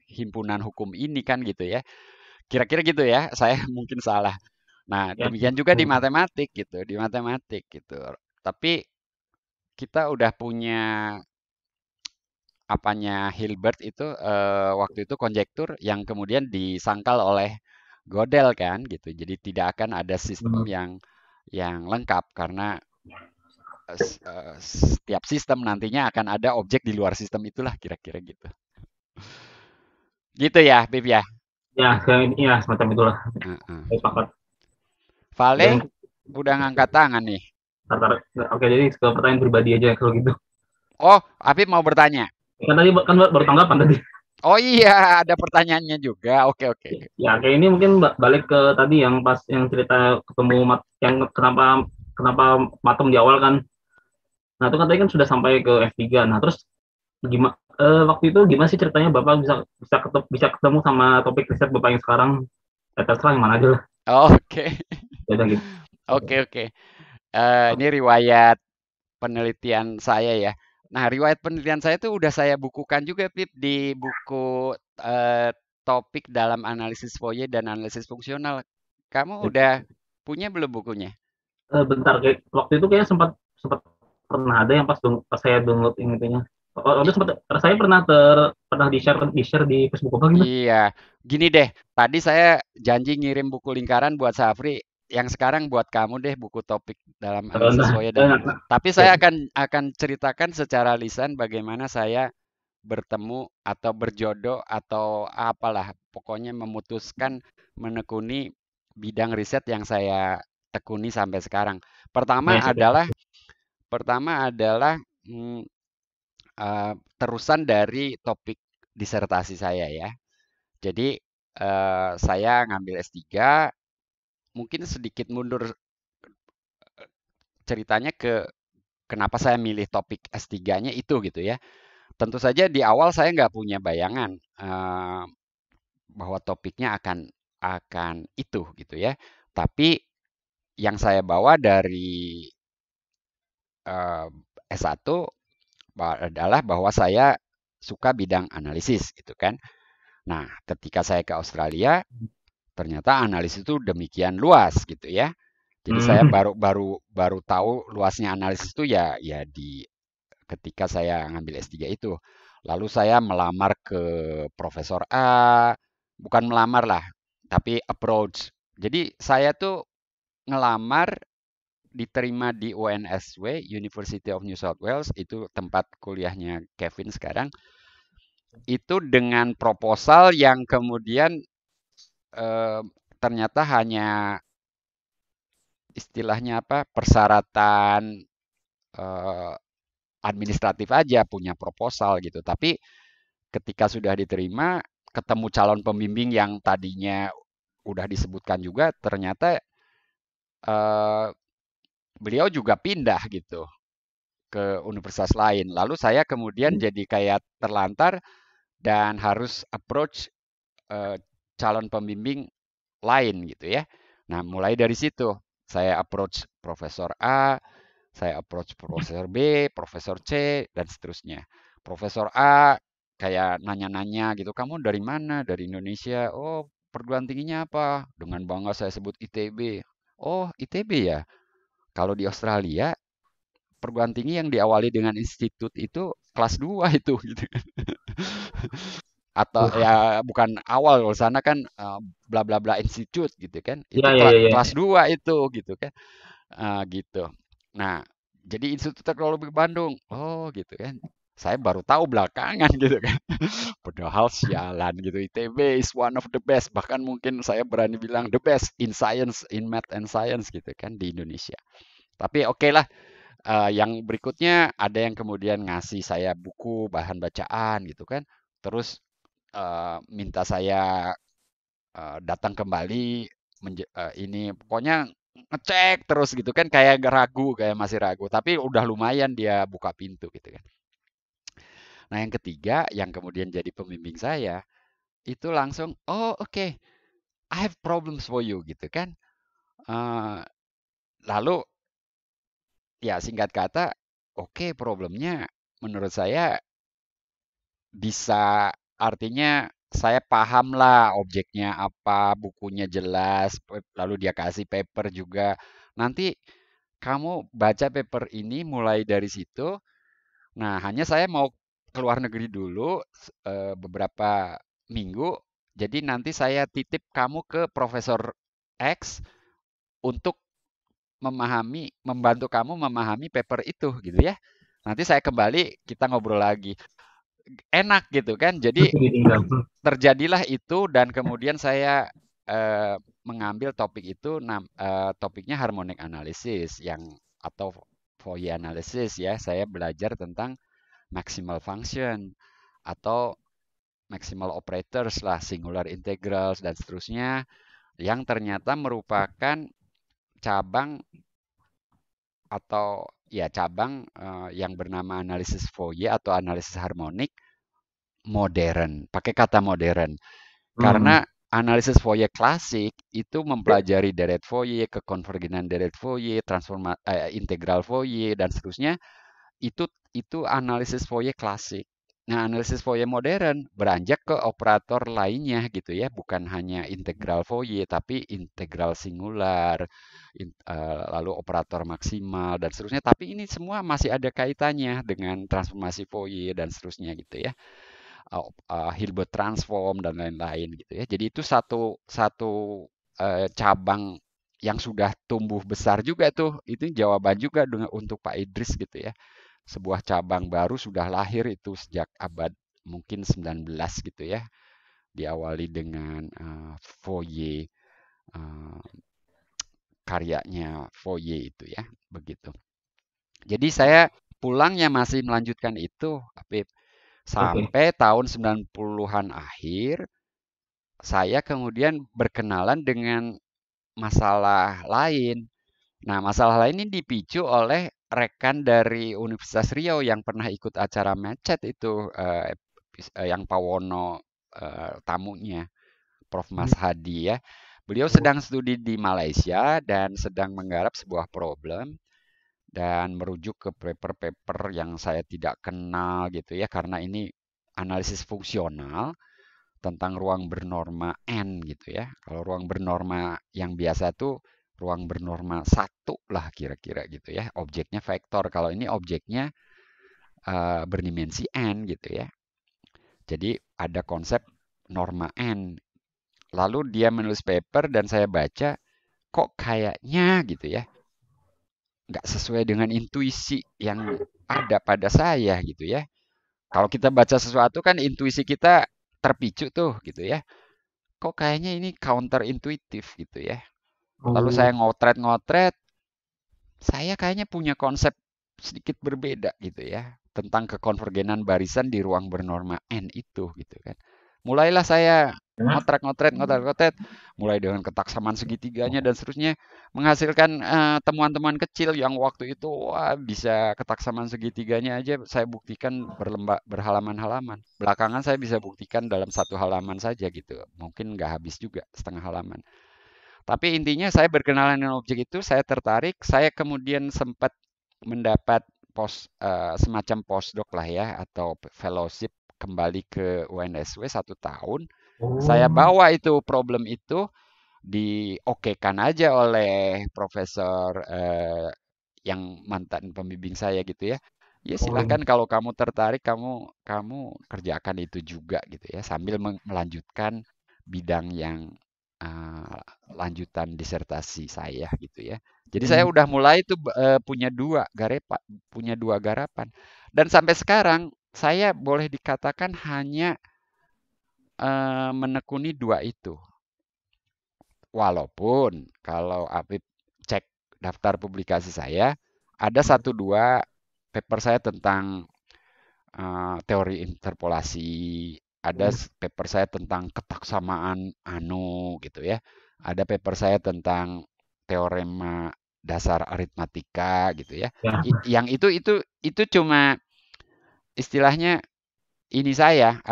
himpunan hukum ini kan gitu ya. Kira-kira gitu ya. Saya mungkin salah. Nah, demikian juga di matematik gitu, Tapi kita udah punya apanya Hilbert itu waktu itu konjektur yang kemudian disangkal oleh Gödel kan gitu. Jadi tidak akan ada sistem yang lengkap karena setiap sistem nantinya akan ada objek di luar sistem itulah kira-kira gitu. Gitu ya, Bib ya. Ya, ya semacam itulah. Saya sepakat. Vale udah ngangkat tangan nih. Oke, jadi ke pertanyaan pribadi aja kalau gitu. Oh, Afif mau bertanya. Kan tadi kan baru tanggapan tadi. Oh iya, ada pertanyaannya juga. Oke. Ya, kayak ini mungkin balik ke tadi yang pas yang cerita ketemu yang kenapa Matem di awal kan. Nah, itu kan tadi kan sudah sampai ke F3. Nah, terus gimana waktu itu gimana sih ceritanya Bapak bisa ketemu sama topik riset Bapak yang sekarang? Terserah yang mana aja lah. Oke. Ya udah gitu. Oke. Ini riwayat penelitian saya ya. Nah, riwayat penelitian saya itu udah saya bukukan juga, Pip, di buku topik dalam analisis Fourier dan analisis fungsional. Kamu udah punya belum bukunya? Bentar, waktu itu kayaknya sempat pernah ada yang pas saya download ininya. Saya pernah di-share di Facebook apa gitu. Iya, gini deh. Tadi saya janji ngirim buku lingkaran buat Safri. Yang sekarang buat kamu deh buku topik dalam analisis Fourier dan tapi saya akan ceritakan secara lisan bagaimana saya bertemu atau berjodoh atau apalah pokoknya memutuskan menekuni bidang riset yang saya tekuni sampai sekarang. Pertama adalah terusan dari topik disertasi saya ya. Jadi saya ngambil S3, mungkin sedikit mundur ceritanya ke kenapa saya milih topik S3-nya itu gitu ya. Tentu saja di awal saya nggak punya bayangan bahwa topiknya akan itu gitu ya. Tapi yang saya bawa dari S1 adalah bahwa saya suka bidang analisis gitu kan. Nah, ketika saya ke Australia, ternyata analisis itu demikian luas gitu ya. Jadi saya baru tahu luasnya analisis itu ya di ketika saya ngambil S3 itu. Lalu saya melamar ke Profesor A, bukan melamar lah, tapi approach. Jadi saya tuh ngelamar diterima di UNSW, University of New South Wales, itu tempat kuliahnya Kevin sekarang. Itu dengan proposal yang kemudian ternyata hanya istilahnya apa persyaratan administratif aja punya proposal gitu. Tapi ketika sudah diterima, ketemu calon pembimbing yang tadinya udah disebutkan juga, ternyata beliau juga pindah gitu ke universitas lain. Lalu saya kemudian jadi kayak terlantar dan harus approach calon pembimbing lain gitu ya. Nah, mulai dari situ saya approach Profesor A, saya approach Profesor B, Profesor C, dan seterusnya. Profesor A kayak nanya-nanya gitu, kamu dari mana? Dari Indonesia. Oh, perguruan tingginya apa? Dengan bangga saya sebut ITB. Oh, ITB ya? Kalau di Australia, perguruan tinggi yang diawali dengan institut itu kelas 2 itu gitu. Atau ya bukan awal, kalau sana kan bla bla bla institute gitu kan. Itu kelas 2 itu gitu kan. Gitu. Nah, jadi Institut Teknologi Bandung. Oh, gitu kan. Saya baru tahu belakangan gitu kan. Padahal sialan gitu. ITB is one of the best. Bahkan mungkin saya berani bilang the best in science, in math and science gitu kan di Indonesia. Tapi oke lah. Yang berikutnya ada yang kemudian ngasih saya buku, bahan bacaan gitu kan. Terus minta saya datang kembali ini pokoknya ngecek terus gitu kan kayak ragu kayak masih ragu tapi udah lumayan dia buka pintu gitu kan. Nah yang ketiga yang kemudian jadi pembimbing saya itu langsung oke, I have problems for you gitu kan. Lalu ya singkat kata oke, problemnya menurut saya bisa artinya saya paham lah objeknya apa, bukunya jelas, lalu dia kasih paper juga. Nanti kamu baca paper ini mulai dari situ. Nah, hanya saya mau ke luar negeri dulu beberapa minggu. Jadi nanti saya titip kamu ke Profesor X untuk membantu kamu memahami paper itu gitu ya. Nanti saya kembali, kita ngobrol lagi. Enak gitu kan. Jadi terjadilah itu dan kemudian saya mengambil topik itu, topiknya harmonic analysis atau Fourier analysis ya. Saya belajar tentang maximal function atau maximal operators lah, singular integrals dan seterusnya, yang ternyata merupakan cabang atau ya cabang yang bernama analisis Fourier atau analisis harmonik modern. Pakai kata modern. Karena analisis Fourier klasik itu mempelajari deret Fourier, kekonvergenan deret Fourier, integral Fourier dan seterusnya. Itu analisis Fourier klasik. Nah, analisis Fourier modern beranjak ke operator lainnya gitu ya, bukan hanya integral Fourier tapi integral singular, lalu operator maksimal dan seterusnya. Tapi ini semua masih ada kaitannya dengan transformasi Fourier dan seterusnya gitu ya. Hilbert transform dan lain-lain gitu ya. Jadi itu satu cabang yang sudah tumbuh besar juga tuh. Itu jawaban juga untuk Pak Idris gitu ya. Sebuah cabang baru sudah lahir itu sejak abad mungkin 19 gitu ya. Diawali dengan Fourier, karyanya Fourier itu ya, begitu. Jadi saya pulangnya masih melanjutkan itu, Habib. Sampai tahun 90-an akhir, saya kemudian berkenalan dengan masalah lain. Nah, masalah lain ini dipicu oleh rekan dari Universitas Riau yang pernah ikut acara Macet itu, yang Pak Wono tamunya, Prof. Mas Hadi ya. Beliau sedang studi di Malaysia dan sedang menggarap sebuah problem dan merujuk ke paper-paper yang saya tidak kenal gitu ya, karena ini analisis fungsional tentang ruang bernorma N gitu ya. Kalau ruang bernorma yang biasa tuh ruang bernorma 1 lah kira-kira gitu ya. Objeknya vektor. Kalau ini objeknya berdimensi N gitu ya. Jadi ada konsep norma N. Lalu dia menulis paper dan saya baca, kok kayaknya gitu ya, nggak sesuai dengan intuisi yang ada pada saya gitu ya. Kalau kita baca sesuatu kan intuisi kita terpicu tuh gitu ya. Kok kayaknya ini counter intuitif gitu ya. Lalu saya ngotret-ngotret, saya kayaknya punya konsep sedikit berbeda gitu ya tentang kekonvergenan barisan di ruang bernorma N itu gitu kan. Mulailah saya ngotret, mulai dengan ketaksaman segitiganya dan seterusnya, menghasilkan temuan-temuan kecil yang waktu itu bisa ketaksaman segitiganya aja saya buktikan berhalaman-halaman. Belakangan saya bisa buktikan dalam 1 halaman saja gitu, mungkin nggak habis juga setengah halaman. Tapi intinya saya berkenalan dengan objek itu, saya tertarik, saya kemudian sempat mendapat semacam postdoc lah ya, atau fellowship kembali ke UNSW 1 tahun. Saya bawa itu problem itu, diokekan aja oleh profesor yang mantan pembimbing saya gitu ya. Ya silahkan kalau kamu tertarik, kamu kerjakan itu juga gitu ya, sambil melanjutkan bidang yang lanjutan disertasi saya gitu ya. Jadi saya udah mulai itu punya dua garapan. Dan sampai sekarang saya boleh dikatakan hanya menekuni 2 itu. Walaupun kalau Habib cek daftar publikasi saya, ada 1-2 paper saya tentang teori interpolasi, ada paper saya tentang ketaksamaan anu gitu ya. Ada paper saya tentang teorema dasar aritmatika gitu ya. Yang itu cuma istilahnya ini saya,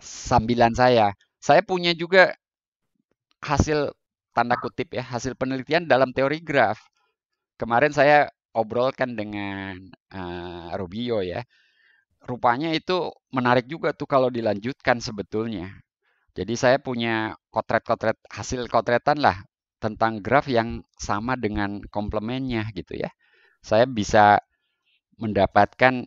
sambilan saya. Saya punya juga hasil tanda kutip ya, hasil penelitian dalam teori graf. Kemarin saya obrolkan dengan Rubio ya. Rupanya itu menarik juga tuh kalau dilanjutkan sebetulnya. Jadi saya punya hasil kotretan lah tentang graf yang sama dengan komplemennya gitu ya. Saya bisa mendapatkan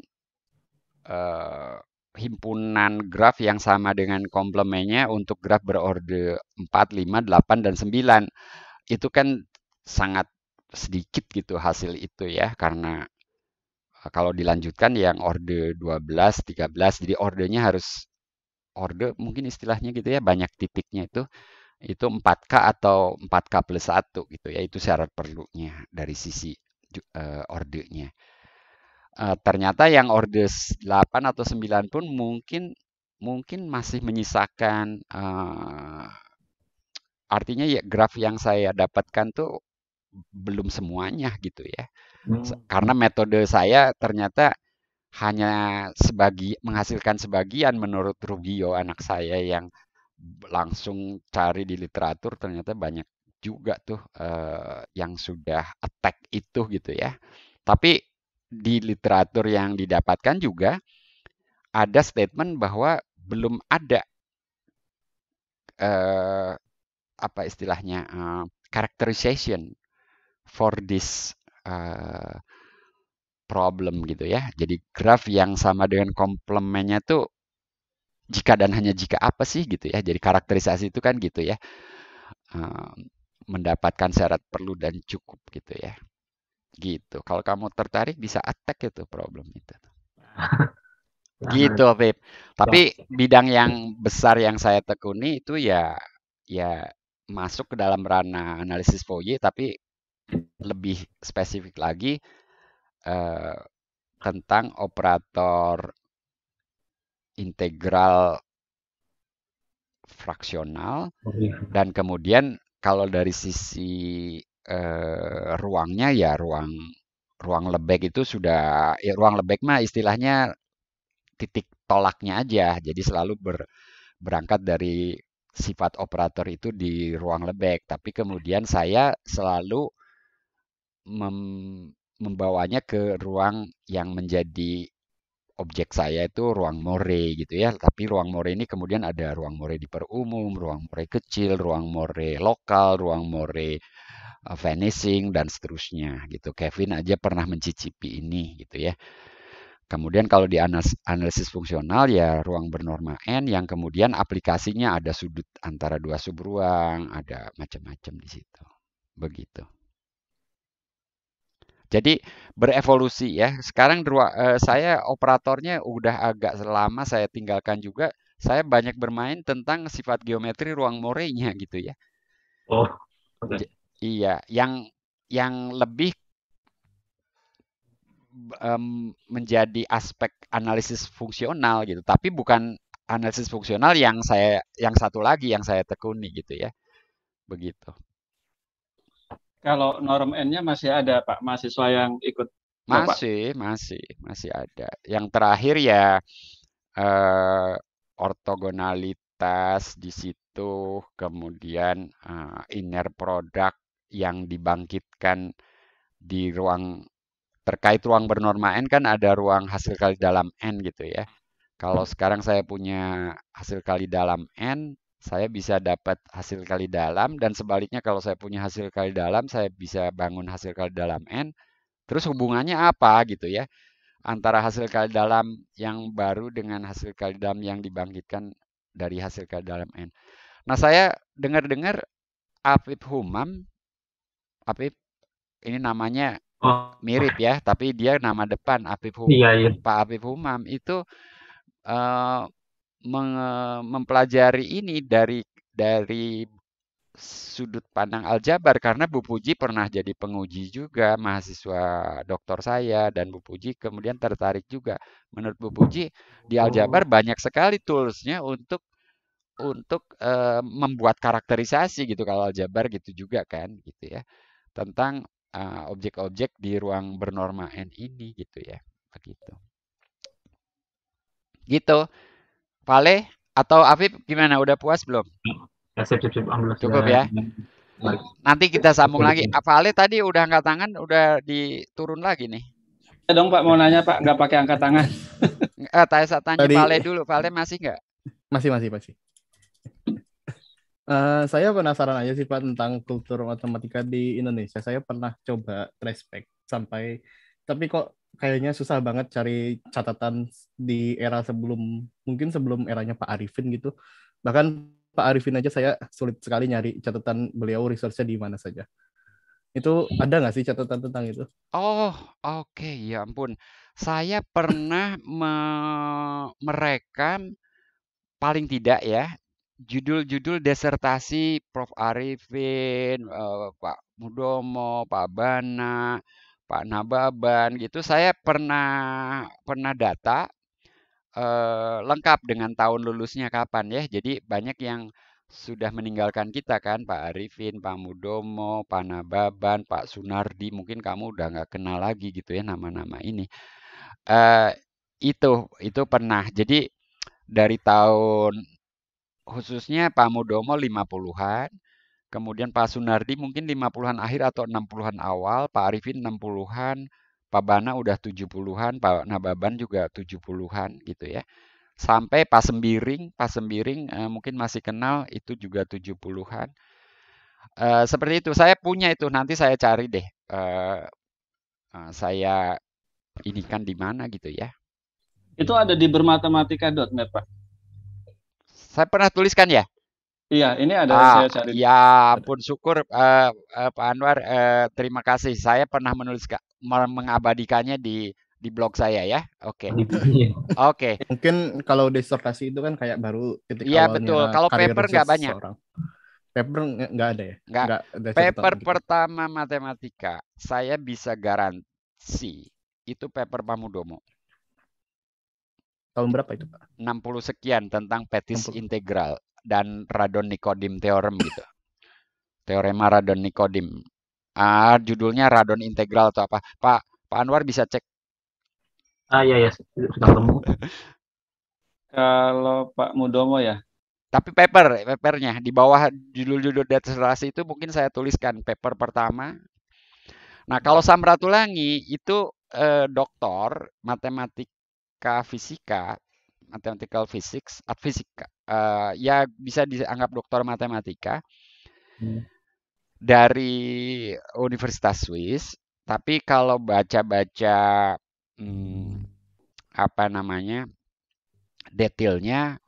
himpunan graf yang sama dengan komplemennya untuk graf berorde 4, 5, 8, dan 9. Itu kan sangat sedikit gitu hasil itu ya, karena kalau dilanjutkan yang orde 12, 13, jadi ordenya harus mungkin istilahnya gitu ya, banyak titiknya itu 4K atau 4K plus 1 gitu ya, itu syarat perlunya dari sisi ordenya. Ternyata yang orde 8 atau 9 pun mungkin masih menyisakan artinya ya graf yang saya dapatkan tuh belum semuanya gitu ya. Karena metode saya ternyata hanya menghasilkan sebagian menurut Rugio anak saya yang langsung cari di literatur, ternyata banyak juga tuh yang sudah attack itu gitu ya. Tapi di literatur yang didapatkan juga ada statement bahwa belum ada apa istilahnya characterization for this problem gitu ya. Jadi graf yang sama dengan komplemennya tuh jika dan hanya jika apa sih gitu ya. Jadi karakterisasi itu kan gitu ya, mendapatkan syarat perlu dan cukup gitu ya. Gitu. Kalau kamu tertarik bisa attack itu problem itu. Gitu, Pip. Tapi bidang yang besar yang saya tekuni itu ya masuk ke dalam ranah analisis Fourier, tapi lebih spesifik lagi tentang operator integral fraksional, dan kemudian kalau dari sisi ruangnya ya ruang Lebesgue itu sudah ruang Lebesgue mah istilahnya titik tolaknya aja. Jadi selalu berangkat dari sifat operator itu di ruang Lebesgue. Tapi kemudian saya selalu membawanya ke ruang yang menjadi objek saya itu ruang Moret gitu ya. Tapi ruang Moret ini kemudian ada ruang Moret di perumum, ruang Moret kecil, ruang Moret lokal, ruang Moret vanishing, dan seterusnya gitu. Kevin aja pernah mencicipi ini gitu ya. Kemudian kalau di analisis fungsional ya ruang bernorma N yang kemudian aplikasinya ada sudut antara dua subruang, ada macam-macam di situ. Begitu. Jadi berevolusi ya. Sekarang saya operatornya udah agak lama saya tinggalkan juga. Saya banyak bermain tentang sifat geometri ruang Moret-nya gitu ya. Oh, oke. Iya, yang lebih menjadi aspek analisis fungsional gitu. Tapi bukan analisis fungsional yang satu lagi yang saya tekuni gitu ya. Begitu. Kalau norm N-nya masih ada, Pak, mahasiswa yang ikut Bapak? Masih ada. Yang terakhir ya ortogonalitas di situ, kemudian inner product yang dibangkitkan di terkait ruang bernorma N kan ada ruang hasil kali dalam N gitu ya. Kalau sekarang saya punya hasil kali dalam N, saya bisa dapat hasil kali dalam, dan sebaliknya kalau saya punya hasil kali dalam, saya bisa bangun hasil kali dalam N. Terus hubungannya apa gitu ya antara hasil kali dalam yang baru dengan hasil kali dalam yang dibangkitkan dari hasil kali dalam N. Nah, saya dengar-dengar Afif Humam, ini namanya mirip ya, tapi dia nama depan Afif Humam. Iya. Pak Afif Humam itu mempelajari ini dari sudut pandang aljabar, karena Bu Puji pernah jadi penguji juga, mahasiswa doktor saya, dan Bu Puji kemudian tertarik juga. Menurut Bu Puji di aljabar banyak sekali toolsnya untuk membuat karakterisasi gitu, kalau aljabar gitu juga kan gitu ya, tentang objek-objek di ruang bernorma N ini gitu ya, begitu. Gitu. Vale atau Afif gimana? Udah puas belum? Ya, sip. Cukup ya. Nanti kita sambung lagi. Vale tadi udah angkat tangan, udah diturun lagi nih. Ya dong Pak, mau nanya Pak, nggak pakai angkat tangan. Tanya Vale dulu. Vale masih nggak? Masih. Saya penasaran aja sih Pak tentang kultur matematika di Indonesia. Saya pernah coba trace back tapi kok kayaknya susah banget cari catatan di era mungkin sebelum eranya Pak Arifin gitu. Bahkan Pak Arifin aja saya sulit sekali nyari catatan beliau research-nya di mana saja. Itu ada nggak sih catatan tentang itu? Oh, oke, ya ampun. Saya pernah merekam paling tidak ya judul-judul disertasi Prof. Arifin, Pak Mudomo, Pak Bana, Pak Nababan gitu. Saya pernah data lengkap dengan tahun lulusnya kapan ya. Jadi banyak yang sudah meninggalkan kita kan, Pak Arifin, Pak Mudomo, Pak Nababan, Pak Sunardi. Mungkin kamu udah nggak kenal lagi gitu ya nama-nama ini. Eh itu pernah. Jadi dari tahun khususnya Pak Mudomo 50-an, kemudian Pak Sunardi mungkin 50-an akhir atau 60-an awal, Pak Arifin 60-an, Pak Bana udah 70-an, Pak Nababan juga 70-an gitu ya. Sampai Pak Sembiring mungkin masih kenal itu juga 70-an. Seperti itu, saya punya itu, nanti saya cari deh. Saya ini kan di mana gitu ya. Itu ada di bermatematika.net, Pak. Saya pernah tuliskan ya? Iya, ini ada saya cari. Ya ampun, syukur Pak Anwar, terima kasih. Saya pernah mengabadikannya di blog saya ya. Oke. Oke. Mungkin kalau disertasi itu kan kayak baru titik Iya awalnya betul. Kalau karir paper nggak research banyak. seseorang. Paper nggak ada ya? Nggak. Nggak ada Paper catatan gitu. pertama matematika, saya bisa garansi itu paper Pak Mudomo. Tahun berapa itu, Pak? 60 sekian tentang Pettis 60. integral dan Radon-Nikodym theorem gitu. Teorema Radon-Nikodym. Judulnya Radon integral atau apa? Pak Anwar bisa cek. Iya sudah ketemu. Kalau Pak Mudomo ya. Tapi papernya di bawah judul-judul disertasi itu mungkin saya tuliskan paper pertama. Nah, kalau Samratulangi itu doktor matematika fisika, mathematical physics, fisika. Ya bisa dianggap doktor matematika dari Universitas Swiss. Tapi kalau baca-baca apa namanya detailnya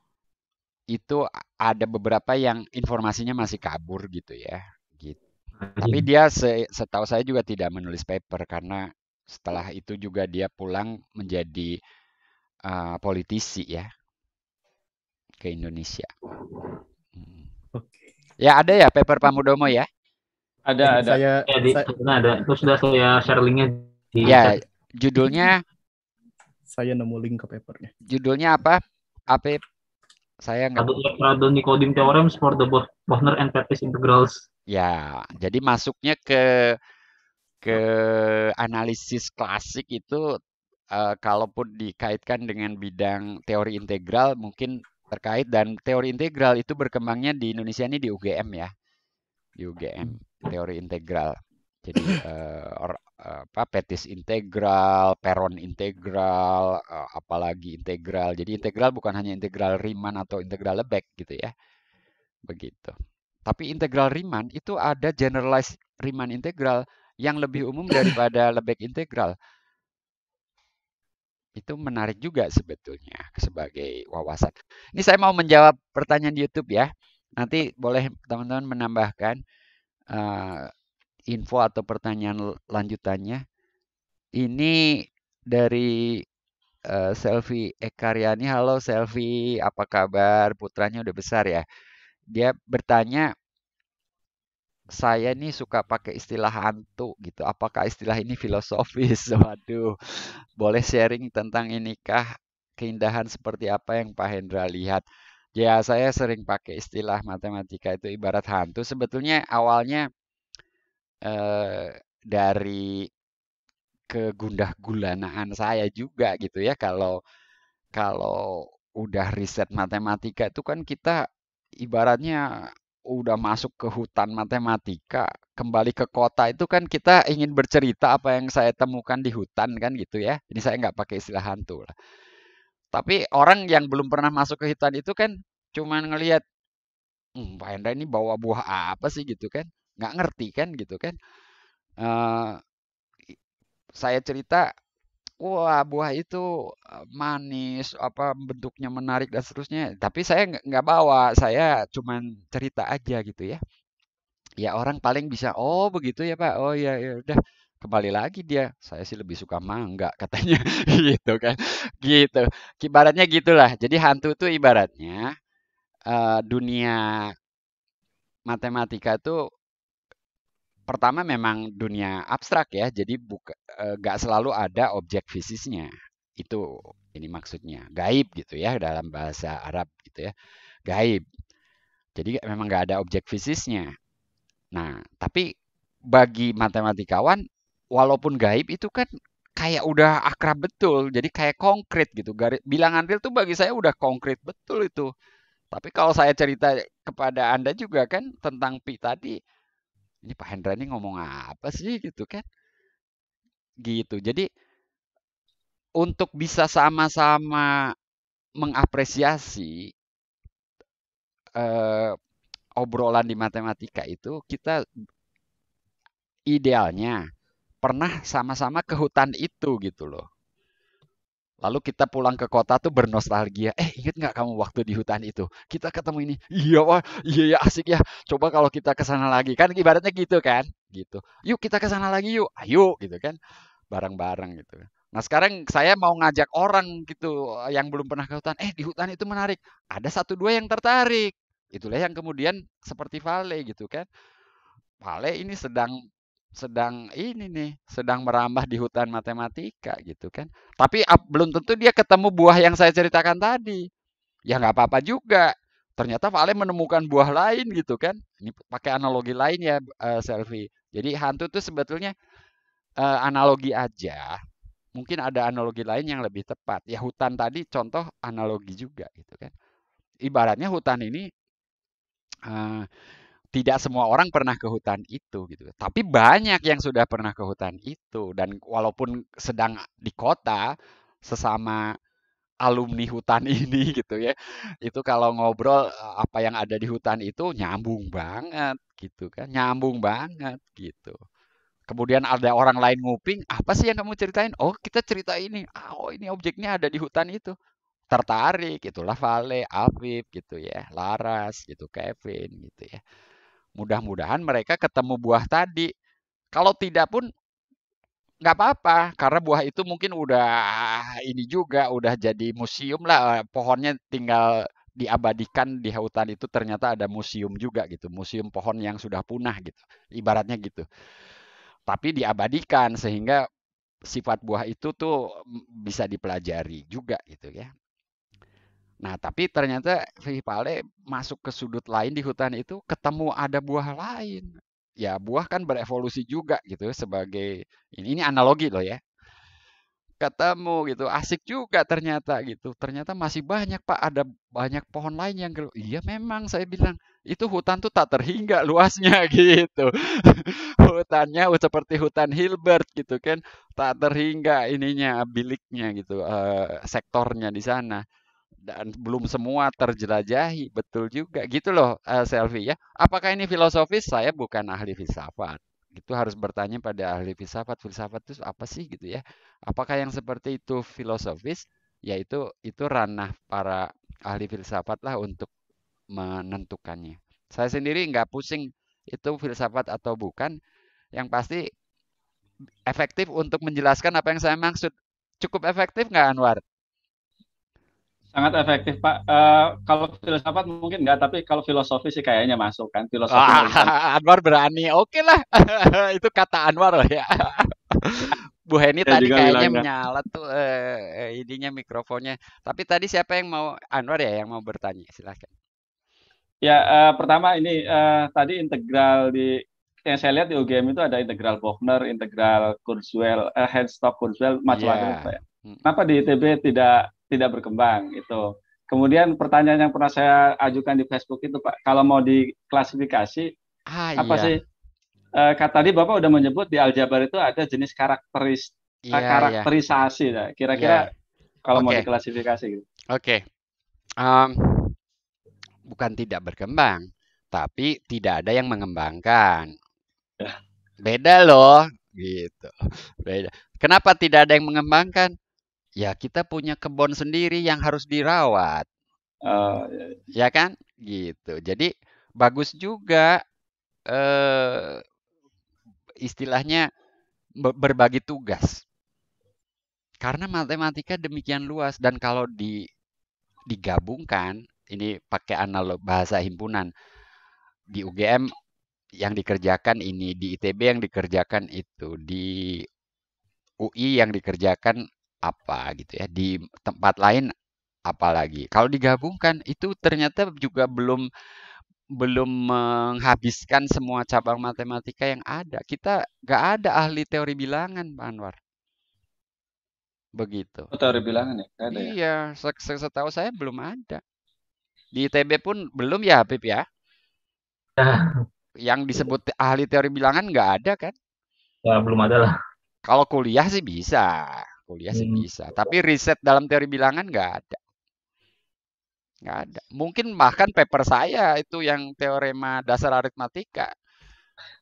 itu ada beberapa yang informasinya masih kabur gitu ya. Gitu. Tapi dia setahu saya juga tidak menulis paper karena setelah itu juga dia pulang menjadi politisi ya ke Indonesia. Ya ada ya paper Pak Mudomo ya? Ada. Ada. Itu sudah saya share linknya di ya, judulnya saya nemu link ke papernya. Judulnya apa? Saya nggak. Radon-Nikodym theorems for the Bochner and Pettis integrals. Ya, jadi masuknya ke analisis klasik itu kalaupun dikaitkan dengan bidang teori integral mungkin terkait, dan teori integral itu berkembangnya di Indonesia ini di UGM ya. Di UGM, teori integral. Jadi Pettis integral, Peron integral, apalagi integral. Jadi integral bukan hanya integral Riemann atau integral Lebesgue gitu ya. Begitu. Tapi integral Riemann itu ada generalized Riemann integral yang lebih umum daripada Lebesgue integral. Itu menarik juga sebetulnya sebagai wawasan. Ini saya mau menjawab pertanyaan di YouTube ya. Nanti boleh teman-teman menambahkan info atau pertanyaan lanjutannya. Ini dari Selvi Ekaryani. Halo Selvi, apa kabar? Putranya udah besar ya. Dia bertanya, saya nih suka pakai istilah hantu gitu. Apakah istilah ini filosofis? Waduh, boleh sharing tentang inikah? Keindahan seperti apa yang Pak Hendra lihat? Ya, saya sering pakai istilah matematika itu ibarat hantu. Sebetulnya awalnya dari kegundah-gulanaan saya juga gitu ya. Kalau udah riset matematika itu kan kita ibaratnya udah masuk ke hutan matematika, kembali ke kota itu kan kita ingin bercerita apa yang saya temukan di hutan kan gitu ya. Ini saya nggak pakai istilah hantu lah. Tapi orang yang belum pernah masuk ke hutan itu kan cuman ngelihat Pak Hendra ini bawa buah apa sih gitu kan, nggak ngerti kan gitu kan. Saya cerita wah buah itu manis, apa bentuknya menarik dan seterusnya. Tapi saya nggak bawa, saya cuman cerita aja gitu ya. Ya orang paling bisa, oh begitu ya Pak, oh ya ya udah kembali lagi dia. Saya sih lebih suka mangga katanya, gitu kan, gitu. Ibaratnya gitulah. Jadi hantu itu ibaratnya dunia matematika itu pertama memang dunia abstrak ya, jadi nggak selalu ada objek fisisnya. Itu ini maksudnya gaib gitu ya dalam bahasa Arab gitu ya, gaib. Jadi memang nggak ada objek fisisnya. Nah, tapi bagi matematikawan, walaupun gaib itu kan kayak udah akrab betul, jadi kayak konkret gitu. Bilangan real tuh bagi saya udah konkret betul itu. Tapi kalau saya cerita kepada Anda juga kan tentang pi tadi, ini Pak Hendra ini ngomong apa sih gitu kan? Gitu. Jadi untuk bisa sama-sama mengapresiasi obrolan di matematika itu kita idealnya pernah sama-sama ke hutan itu gitu loh. Lalu kita pulang ke kota tuh bernostalgia. Ingat nggak kamu waktu di hutan itu? Kita ketemu ini. Iya, wah, iya ya asik ya. Coba kalau kita ke sana lagi. Kan ibaratnya gitu kan? Gitu. Yuk kita ke sana lagi yuk. Ayo gitu kan. Bareng-bareng gitu. Nah, sekarang saya mau ngajak orang gitu yang belum pernah ke hutan. Di hutan itu menarik. Ada satu dua yang tertarik. Itulah yang kemudian seperti Vale gitu kan. Vale ini sedang ini nih, sedang merambah di hutan matematika gitu kan. Tapi belum tentu dia ketemu buah yang saya ceritakan tadi. Ya nggak apa-apa juga. Ternyata Vale menemukan buah lain gitu kan. Ini pakai analogi lain ya, Selfie. Jadi hantu itu sebetulnya analogi aja. Mungkin ada analogi lain yang lebih tepat. Ya hutan tadi contoh analogi juga gitu kan. Ibaratnya hutan ini tidak semua orang pernah ke hutan itu gitu. Tapi banyak yang sudah pernah ke hutan itu dan walaupun sedang di kota sesama alumni hutan ini gitu ya. Itu kalau ngobrol apa yang ada di hutan itu nyambung banget gitu kan. Nyambung banget gitu. Kemudian ada orang lain nguping, apa sih yang kamu ceritain? Oh, kita cerita ini. Oh, ini objeknya ada di hutan itu. Tertarik, itulah Vale, Afif gitu ya, Laras gitu, Kevin gitu ya. Mudah-mudahan mereka ketemu buah tadi. Kalau tidak pun nggak apa-apa, karena buah itu mungkin udah ini juga, udah jadi museum lah. Pohonnya tinggal diabadikan di hutan itu ternyata ada museum juga gitu. Museum pohon yang sudah punah gitu. Ibaratnya gitu. Tapi diabadikan sehingga sifat buah itu tuh bisa dipelajari juga gitu ya. Nah, tapi ternyata Vale masuk ke sudut lain di hutan itu ketemu ada buah lain. Ya, buah kan berevolusi juga gitu sebagai ini analogi loh ya. Ketemu gitu, asik juga ternyata gitu. Ternyata masih banyak Pak, ada banyak pohon lain yang iya memang saya bilang itu hutan tuh tak terhingga luasnya gitu. Hutannya seperti hutan Hilbert gitu kan, tak terhingga ininya biliknya gitu, sektornya di sana. Dan belum semua terjelajahi, betul juga. Gitu loh, Selvi ya. Apakah ini filosofis? Saya bukan ahli filsafat. Itu harus bertanya pada ahli filsafat. Filsafat itu apa sih gitu ya? Apakah yang seperti itu filosofis? Yaitu itu ranah para ahli filsafat lah untuk menentukannya. Saya sendiri nggak pusing itu filsafat atau bukan. Yang pasti efektif untuk menjelaskan apa yang saya maksud. Cukup efektif nggak Anwar? Sangat efektif Pak. Kalau filsafat mungkin enggak, tapi kalau filosofi sih kayaknya masuk kan. Filosofi Anwar berani, oke lah. Itu kata Anwar lah ya. Bu Heni tadi kayaknya menyala tuh ininya mikrofonnya. Tapi tadi siapa yang mau Anwar ya yang mau bertanya? Silakan. Ya pertama ini tadi integral yang saya lihat di UGM itu ada integral Bochner, integral Kurzweil, Henstock-Kurzweil macam-macam Pak ya. Kenapa di ITB tidak berkembang itu. Kemudian pertanyaan yang pernah saya ajukan di Facebook itu Pak, kalau mau diklasifikasi apa sih? Tadi Bapak udah menyebut di aljabar itu ada jenis karakterisasi. Nah, kira-kira kalau mau diklasifikasi gitu. Oke. Bukan tidak berkembang, tapi tidak ada yang mengembangkan. Beda loh, gitu. Beda. Kenapa tidak ada yang mengembangkan? Ya kita punya kebun sendiri yang harus dirawat, ya kan? Gitu. Jadi bagus juga istilahnya berbagi tugas. Karena matematika demikian luas dan kalau digabungkan, ini pakai analog bahasa himpunan, di UGM yang dikerjakan ini, di ITB yang dikerjakan itu, di UI yang dikerjakan apa gitu ya, di tempat lain apalagi. Kalau digabungkan itu ternyata juga belum menghabiskan semua cabang matematika yang ada. Kita nggak ada ahli teori bilangan, Pak Anwar. Begitu. Teori bilangan ya? Nggak ada ya? Iya, setahu saya belum ada. Di ITB pun belum ya, Pip ya? Yang disebut ahli teori bilangan nggak ada kan? Ya, belum ada lah. Kalau kuliah sih bisa. Kuliah sih bisa. Tapi riset dalam teori bilangan nggak ada. Nggak ada. Mungkin bahkan paper saya itu yang teorema dasar aritmatika.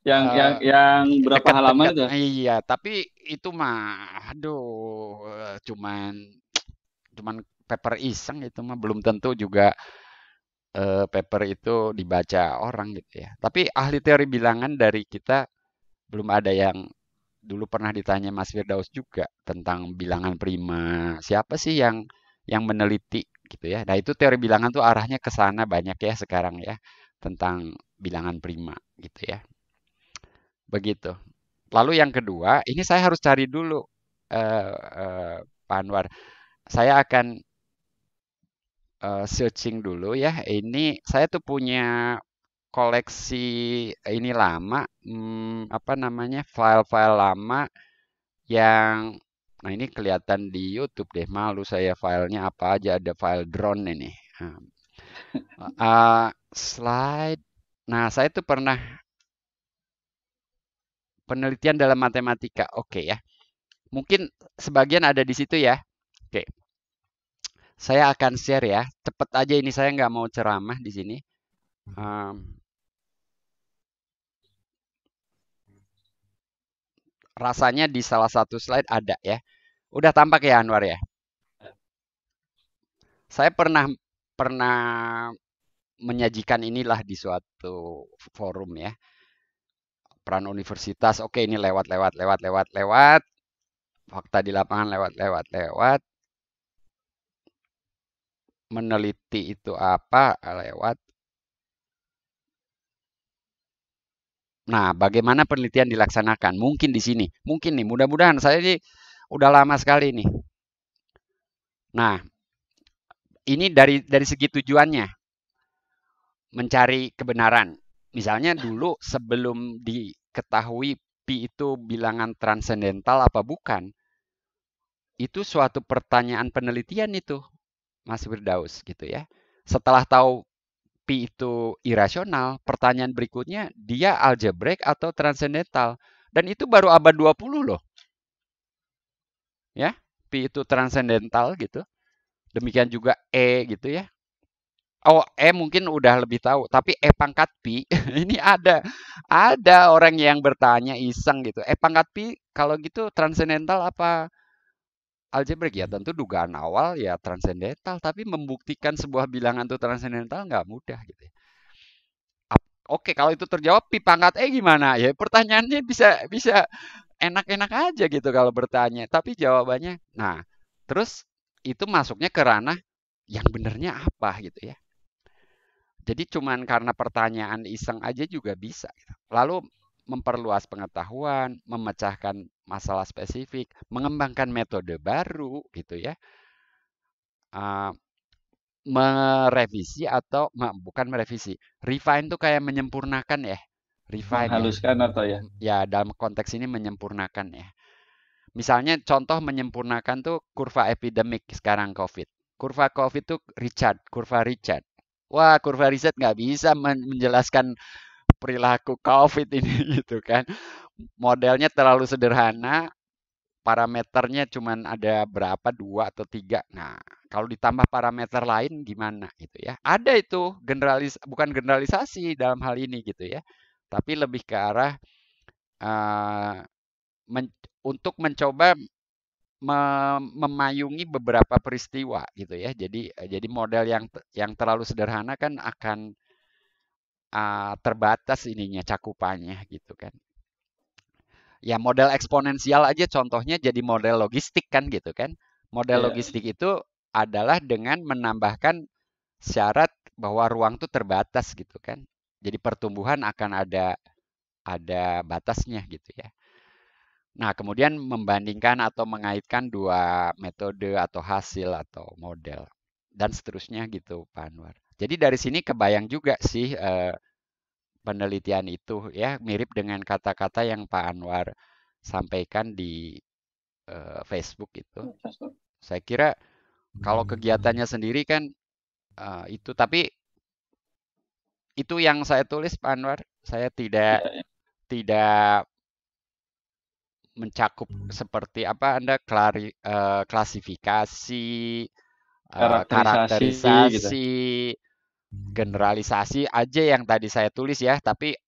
Yang berapa halaman itu? Iya, tapi itu mah aduh cuman paper iseng itu mah belum tentu juga paper itu dibaca orang gitu ya. Tapi ahli teori bilangan dari kita belum ada yang dulu pernah ditanya Mas Firdaus juga tentang bilangan prima. Siapa sih yang meneliti gitu ya. Nah, itu teori bilangan tuh arahnya ke sana banyak ya sekarang ya tentang bilangan prima gitu ya. Begitu. Lalu yang kedua, ini saya harus cari dulu, Pak Anwar. Saya akan searching dulu ya. Ini saya tuh punya koleksi ini lama, apa namanya, file-file lama yang, nah ini kelihatan di YouTube deh. Malu saya filenya apa aja, ada file drone ini. Slide. Nah, saya tuh pernah penelitian dalam matematika. Oke ya. Mungkin sebagian ada di situ ya. Oke. Saya akan share ya. Cepet aja ini, saya nggak mau ceramah di sini. Rasanya di salah satu slide ada ya. Udah tampak ya Anwar ya? Saya pernah menyajikan inilah di suatu forum ya. Peran universitas, oke ini lewat. Fakta di lapangan lewat. Meneliti itu apa lewat. Nah, bagaimana penelitian dilaksanakan? Mungkin di sini. Mungkin nih, mudah-mudahan saya ini udah lama sekali nih. Nah, ini dari segi tujuannya. Mencari kebenaran. Misalnya dulu sebelum diketahui pi itu bilangan transendental apa bukan, itu suatu pertanyaan penelitian itu, Mas Firdaus gitu ya. Setelah tahu pi itu irasional, pertanyaan berikutnya dia algebraik atau transendental. Dan itu baru abad 20 loh. Ya, pi itu transendental gitu. Demikian juga E gitu ya. Oh, E mungkin udah lebih tahu, tapi E pangkat pi ini ada orang yang bertanya iseng gitu. E pangkat pi kalau gitu transendental apa algebraik? Ya tentu dugaan awal ya transendental, tapi membuktikan sebuah bilangan itu transendental nggak mudah gitu ya. Oke, kalau itu terjawab pi pangkat E gimana? Ya pertanyaannya bisa enak-enak aja gitu kalau bertanya, tapi jawabannya. Nah, terus itu masuknya ke ranah yang benernya apa gitu ya. Jadi cuman karena pertanyaan iseng aja juga bisa. Lalu memperluas pengetahuan, memecahkan masalah spesifik, mengembangkan metode baru gitu ya. Merevisi atau bukan merevisi, refine tuh kayak menyempurnakan ya. Refine menghaluskan ya. Atau ya? Ya dalam konteks ini menyempurnakan ya. Misalnya contoh menyempurnakan tuh kurva epidemik sekarang COVID. Kurva COVID tuh kurva Richard. Wah, kurva Richard nggak bisa menjelaskan perilaku COVID ini gitu kan. Modelnya terlalu sederhana, parameternya cuma ada berapa, 2 atau 3. Nah, kalau ditambah parameter lain gimana gitu ya. Ada itu bukan generalisasi dalam hal ini gitu ya. Tapi lebih ke arah untuk mencoba memayungi beberapa peristiwa gitu ya. Jadi model yang terlalu sederhana kan akan terbatas ininya cakupannya gitu kan. Ya model eksponensial aja contohnya jadi model logistik kan gitu kan. Model logistik itu adalah dengan menambahkan syarat bahwa ruang itu terbatas gitu kan. Jadi pertumbuhan akan ada batasnya gitu ya. Nah, kemudian membandingkan atau mengaitkan dua metode atau hasil atau model dan seterusnya gitu Pak Anwar. Jadi dari sini kebayang juga sih penelitian itu ya mirip dengan kata-kata yang Pak Anwar sampaikan di Facebook itu. Saya kira kalau kegiatannya sendiri kan itu, tapi itu yang saya tulis Pak Anwar. Saya tidak mencakup seperti apa Anda klasifikasi, karakterisasi, generalisasi aja yang tadi saya tulis ya. Tapi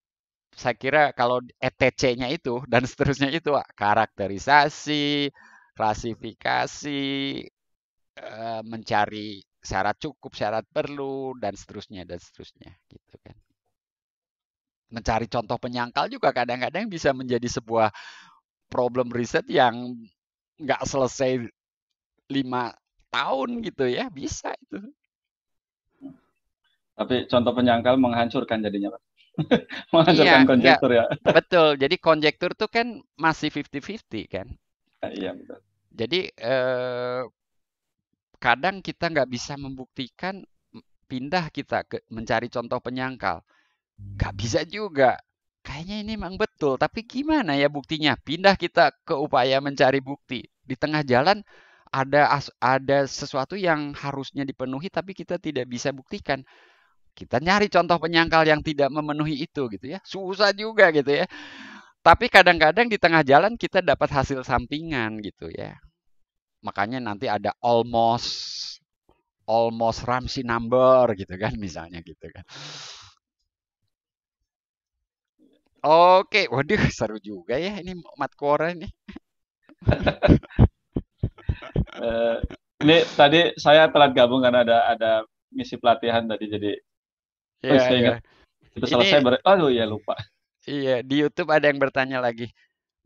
saya kira kalau ETC-nya itu dan seterusnya itu karakterisasi, klasifikasi, mencari syarat cukup, syarat perlu dan seterusnya gitu kan. Mencari contoh penyangkal juga kadang-kadang bisa menjadi sebuah problem riset yang nggak selesai 5 tahun gitu ya, bisa itu. Tapi contoh penyangkal menghancurkan jadinya, Pak. Menghancurkan konjektur ya. Betul, jadi konjektur tuh kan masih 50-50 kan. Iya, betul. Jadi kadang kita nggak bisa membuktikan pindah kita ke mencari contoh penyangkal. Nggak bisa juga. Kayaknya ini memang betul, tapi gimana ya buktinya? Pindah kita ke upaya mencari bukti. Di tengah jalan ada sesuatu yang harusnya dipenuhi, tapi kita tidak bisa buktikan. Kita nyari contoh penyangkal yang tidak memenuhi itu gitu ya. Susah juga gitu ya. Tapi kadang-kadang di tengah jalan kita dapat hasil sampingan gitu ya. Makanya nanti ada almost Ramsey number gitu kan misalnya gitu kan. Oke, waduh seru juga ya ini Matkora ini. Ini tadi saya telat gabung karena ada misi pelatihan tadi jadi saya ingat itu selesai aduh ya lupa. Iya, di YouTube ada yang bertanya lagi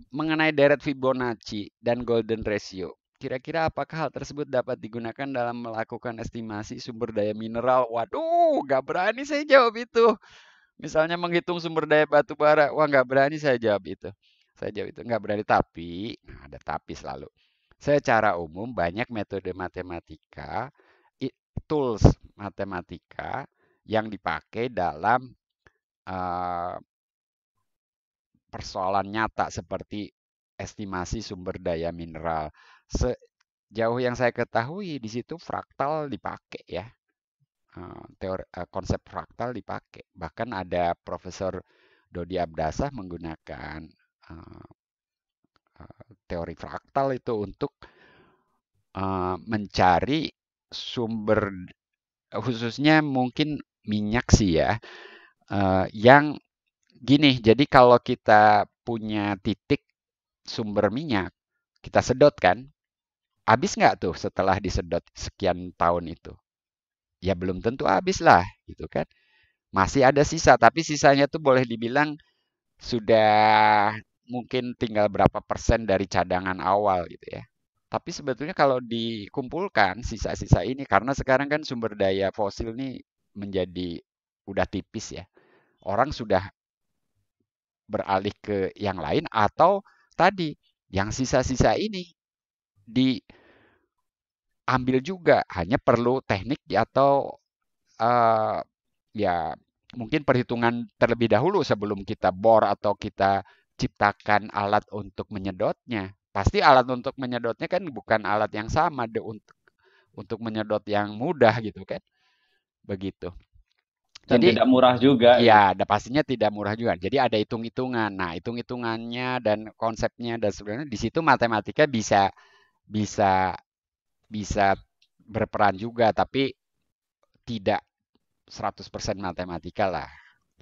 mengenai deret Fibonacci dan golden ratio. Kira-kira apakah hal tersebut dapat digunakan dalam melakukan estimasi sumber daya mineral? Waduh, nggak berani saya jawab itu. Misalnya menghitung sumber daya batu bara, wah nggak berani saya jawab itu. Saya jawab itu nggak berani, tapi, nah ada tapi selalu. Secara umum banyak metode matematika, tools matematika yang dipakai dalam persoalan nyata seperti estimasi sumber daya mineral. Sejauh yang saya ketahui di situ fraktal dipakai ya. Konsep fraktal dipakai. Bahkan ada Profesor Dodi Abdasah menggunakan teori fraktal itu untuk mencari sumber, khususnya mungkin minyak sih ya, yang gini. Jadi kalau kita punya titik sumber minyak, kita sedot kan, habis nggak tuh setelah disedot sekian tahun itu? Ya belum tentu habis lah gitu kan. Masih ada sisa, tapi sisanya tuh boleh dibilang sudah mungkin tinggal berapa persen dari cadangan awal gitu ya. Tapi sebetulnya kalau dikumpulkan sisa-sisa ini, karena sekarang kan sumber daya fosil ini menjadi udah tipis ya. Orang sudah beralih ke yang lain atau tadi yang sisa-sisa ini diambil juga, hanya perlu teknik atau ya mungkin perhitungan terlebih dahulu sebelum kita bor atau kita ciptakan alat untuk menyedotnya. Pasti alat untuk menyedotnya kan bukan alat yang sama untuk menyedot yang mudah gitu kan. Begitu. Dan jadi tidak murah juga. Iya, pastinya tidak murah juga. Jadi ada hitung-hitungan. Nah, hitung-hitungannya dan konsepnya dan sebenarnya di situ matematika bisa berperan juga, tapi tidak 100% matematika lah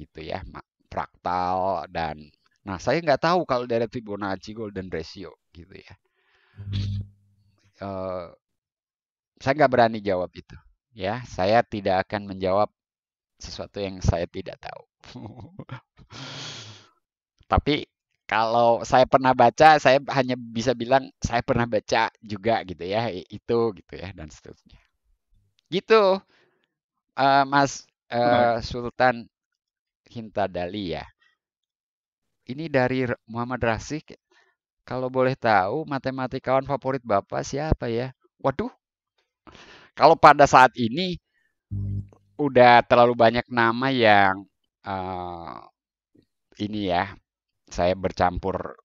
gitu ya, fraktal dan nah saya nggak tahu kalau dari Fibonacci golden ratio gitu ya. Eh, saya nggak berani jawab itu. Ya, saya tidak akan menjawab sesuatu yang saya tidak tahu. Tapi kalau saya pernah baca, saya hanya bisa bilang saya pernah baca juga gitu ya, itu gitu ya dan seterusnya. Gitu, Mas Sultan Hintadali ya. Ini dari Muhammad Rasik. Kalau boleh tahu, matematikawan favorit Bapak siapa ya? Waduh, kalau pada saat ini udah terlalu banyak nama yang ini ya, saya bercampur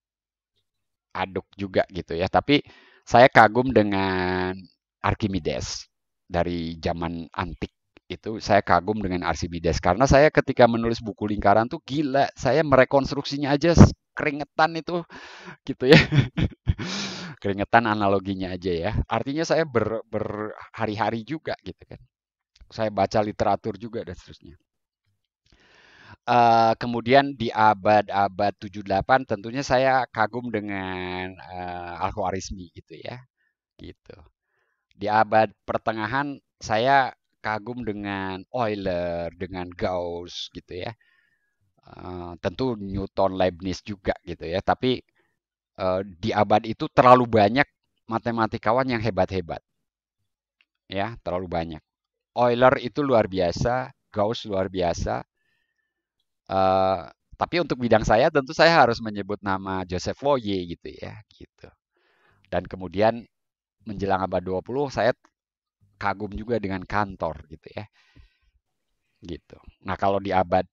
aduk juga gitu ya. Tapi saya kagum dengan Archimedes dari zaman antik. Itu saya kagum dengan Archimedes karena saya ketika menulis buku lingkaran tuh gila, saya merekonstruksinya aja keringetan itu gitu ya. Keringetan analoginya aja ya. Artinya saya berhari-hari juga gitu kan. Saya baca literatur juga dan seterusnya. Kemudian di abad 78 tentunya saya kagum dengan Al-Khwarizmi gitu ya. Gitu. Di abad pertengahan saya kagum dengan Euler, dengan Gauss gitu ya. Tentu Newton, Leibniz juga gitu ya. Tapi di abad itu terlalu banyak matematikawan yang hebat-hebat. Ya, terlalu banyak. Euler itu luar biasa, Gauss luar biasa. Tapi untuk bidang saya tentu saya harus menyebut nama Joseph Fourier gitu ya, gitu. Dan kemudian menjelang abad 20 saya kagum juga dengan Cantor gitu ya. Gitu. Nah, kalau di abad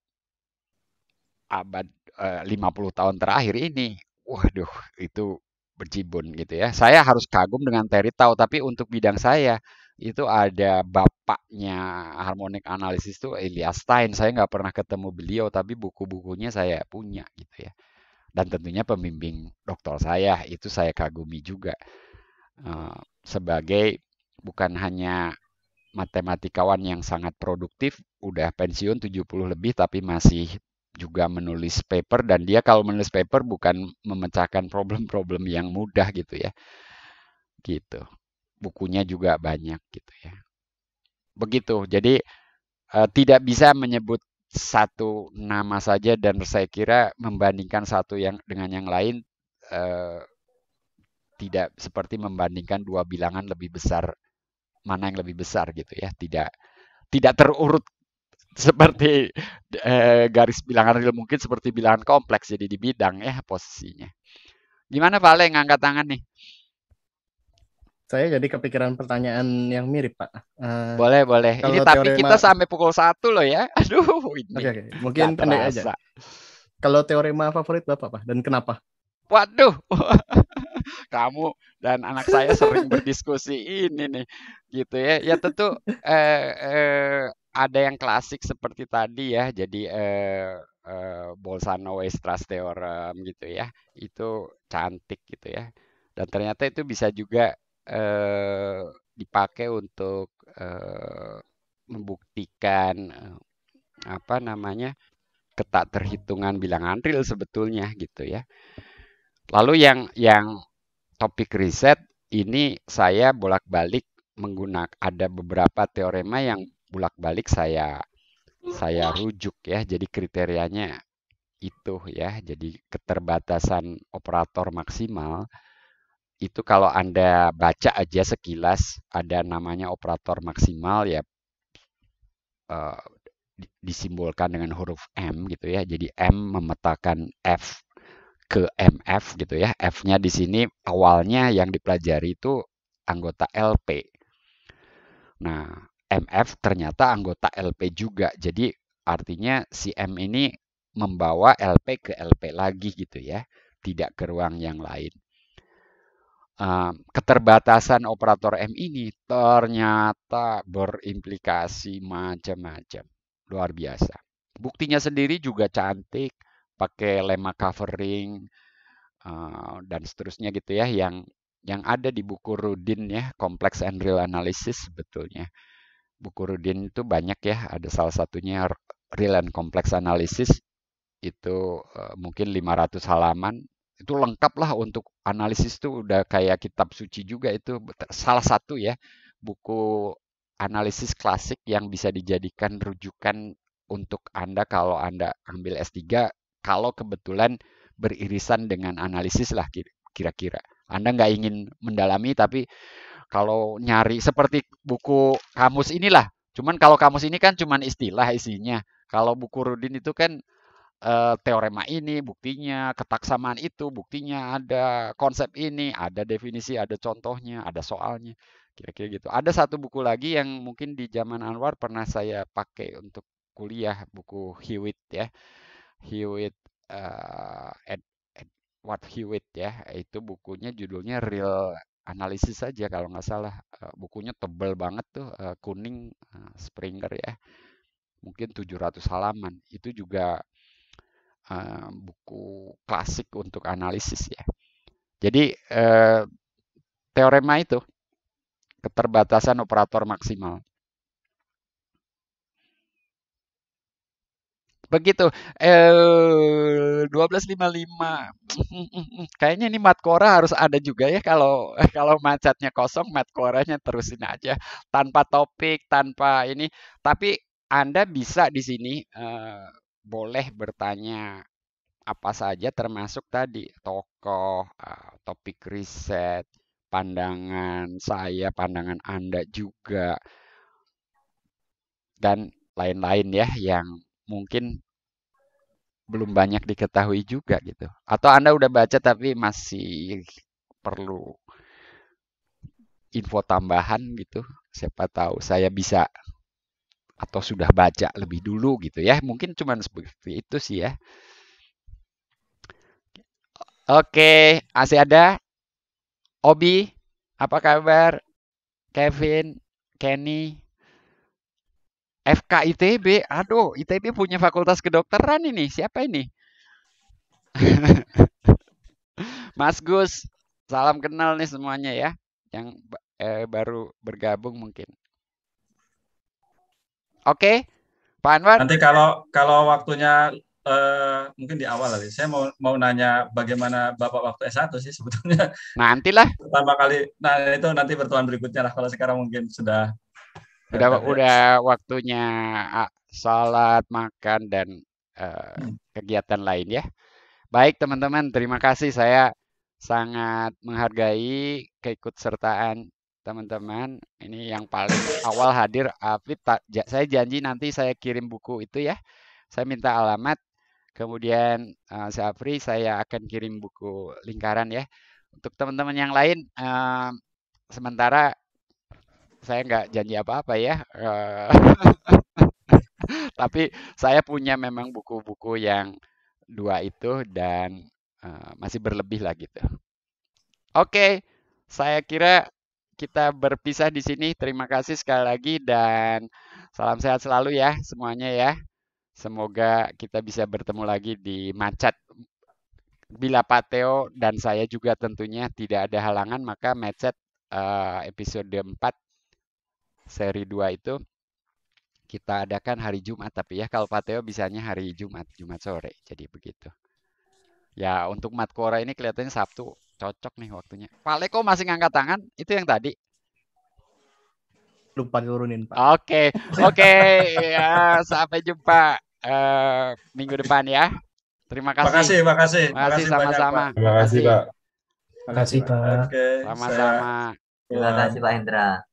50 tahun terakhir ini, waduh, itu berjibun gitu ya. Saya harus kagum dengan Terry Tau, tapi untuk bidang saya itu ada bapaknya harmonic analysis itu Elias Stein. Saya nggak pernah ketemu beliau, tapi buku-bukunya saya punya gitu ya. Dan tentunya pembimbing doktor saya itu saya kagumi juga sebagai bukan hanya matematikawan yang sangat produktif, udah pensiun 70 lebih tapi masih juga menulis paper, dan dia kalau menulis paper bukan memecahkan problem-problem yang mudah gitu ya. Gitu. Bukunya juga banyak gitu ya. Begitu. Jadi tidak bisa menyebut satu nama saja, dan saya kira membandingkan satu yang dengan yang lain tidak seperti membandingkan dua bilangan lebih besar, mana yang lebih besar gitu ya. Tidak terurut seperti garis bilangan real, mungkin seperti bilangan kompleks jadi di bidang ya posisinya. Gimana Pak Ale ngangkat tangan nih? Saya jadi kepikiran pertanyaan yang mirip Pak. Boleh. Ini tapi kita sampai pukul 1 loh ya. Aduh ini. Oke. Mungkin pendek aja. Kalau teorema favorit Bapak Pak dan kenapa? Waduh. Kamu dan anak saya sering berdiskusi ini nih. Gitu ya. Ya tentu ada yang klasik seperti tadi ya. Jadi Bolzano-Weierstrass theorem gitu ya. Itu cantik gitu ya. Dan ternyata itu bisa juga dipakai untuk membuktikan ketakterhitungan bilangan real sebetulnya gitu ya. Lalu yang topik riset ini saya bolak-balik menggunakan, ada beberapa teorema yang bolak-balik saya rujuk ya. Jadi kriterianya itu ya. Jadi keterbatasan operator maksimal itu kalau Anda baca aja sekilas ada namanya operator maksimal ya, disimbolkan dengan huruf M gitu ya. Jadi M memetakan F ke MF gitu ya. F-nya di sini awalnya yang dipelajari itu anggota LP. Nah, MF ternyata anggota LP juga. Jadi artinya si M ini membawa LP ke LP lagi gitu ya. Tidak ke ruang yang lain. Keterbatasan operator M ini ternyata berimplikasi macam-macam. Luar biasa. Buktinya sendiri juga cantik. Pakai lemma covering dan seterusnya gitu ya. Yang ada di buku Rudin ya. Complex and Real Analysis sebetulnya. Buku Rudin itu banyak ya. Ada salah satunya Real and Complex Analysis. Itu mungkin 500 halaman. itu lengkap lah untuk analisis tuh udah kayak kitab suci juga itu. Salah satu ya buku analisis klasik yang bisa dijadikan rujukan untuk Anda kalau Anda ambil S3 kalau kebetulan beririsan dengan analisis lah kira-kira. Anda nggak ingin mendalami tapi kalau nyari seperti buku kamus inilah. Cuman kalau kamus ini kan cuman istilah isinya. Kalau buku Rudin itu kan teorema ini buktinya, ketaksamaan itu buktinya, ada konsep ini, ada definisi, ada contohnya, ada soalnya. Kira-kira gitu. Ada satu buku lagi yang mungkin di zaman Anwar pernah saya pakai untuk kuliah, buku Hewitt ya. Hewitt Edward Hewitt ya. Itu bukunya judulnya Real Analysis saja kalau nggak salah. Bukunya tebal banget tuh, kuning, Springer ya. Mungkin 700 halaman. Itu juga buku klasik untuk analisis ya. Jadi teorema itu keterbatasan operator maksimal. Begitu. 12.55. Kayaknya ini Matkora harus ada juga ya kalau macetnya kosong, Matkoranya terusin aja tanpa topik, tanpa ini. Tapi Anda bisa di sini boleh bertanya apa saja termasuk tadi tokoh, topik riset, pandangan saya, pandangan Anda juga, dan lain-lain ya yang mungkin belum banyak diketahui juga gitu. Atau Anda udah baca tapi masih perlu info tambahan gitu. Siapa tahu saya bisa atau sudah baca lebih dulu gitu ya. Mungkin cuma seperti itu sih ya. Oke, masih ada? Obi, apa kabar? Kevin, Kenny, FK ITB. Aduh, ITB punya fakultas kedokteran ini. Siapa ini? Mas Gus, salam kenal nih semuanya ya. Yang baru bergabung mungkin. Oke, Pak Anwar. Nanti kalau waktunya mungkin di awal lagi. Saya mau nanya bagaimana Bapak waktu S1 sih sebetulnya. Nantilah. Pertama kali. Nah, itu nanti pertemuan berikutnya lah. Kalau sekarang mungkin sudah waktunya salat, makan dan kegiatan lain ya. Baik teman-teman, terima kasih. Saya sangat menghargai keikutsertaan teman-teman. Ini yang paling awal hadir Afid. Saya janji nanti saya kirim buku itu ya. Saya minta alamat. Kemudian Syafri saya akan kirim buku lingkaran ya. Untuk teman-teman yang lain, sementara saya nggak janji apa-apa ya. Tapi saya punya memang buku-buku yang 2 itu dan masih berlebih lah gitu. Oke, saya kira kita berpisah di sini. Terima kasih sekali lagi dan salam sehat selalu ya semuanya ya. Semoga kita bisa bertemu lagi di Macat. Bila Pak Theo dan saya juga tentunya tidak ada halangan, maka Macat episode 4 seri 2 itu kita adakan hari Jumat. Tapi ya kalau Pak Theo bisanya hari Jumat sore. Jadi begitu. Ya untuk Matkora ini kelihatannya Sabtu. Cocok nih waktunya. Pak Leko masih ngangkat tangan? Itu yang tadi? Lupa turunin Pak. Oke. Ya, sampai jumpa minggu depan ya. Terima kasih. Makasih sama-sama. Terima kasih Pak. Terima kasih Pak. Oke, Sama-sama. Terima kasih Pak Hendra.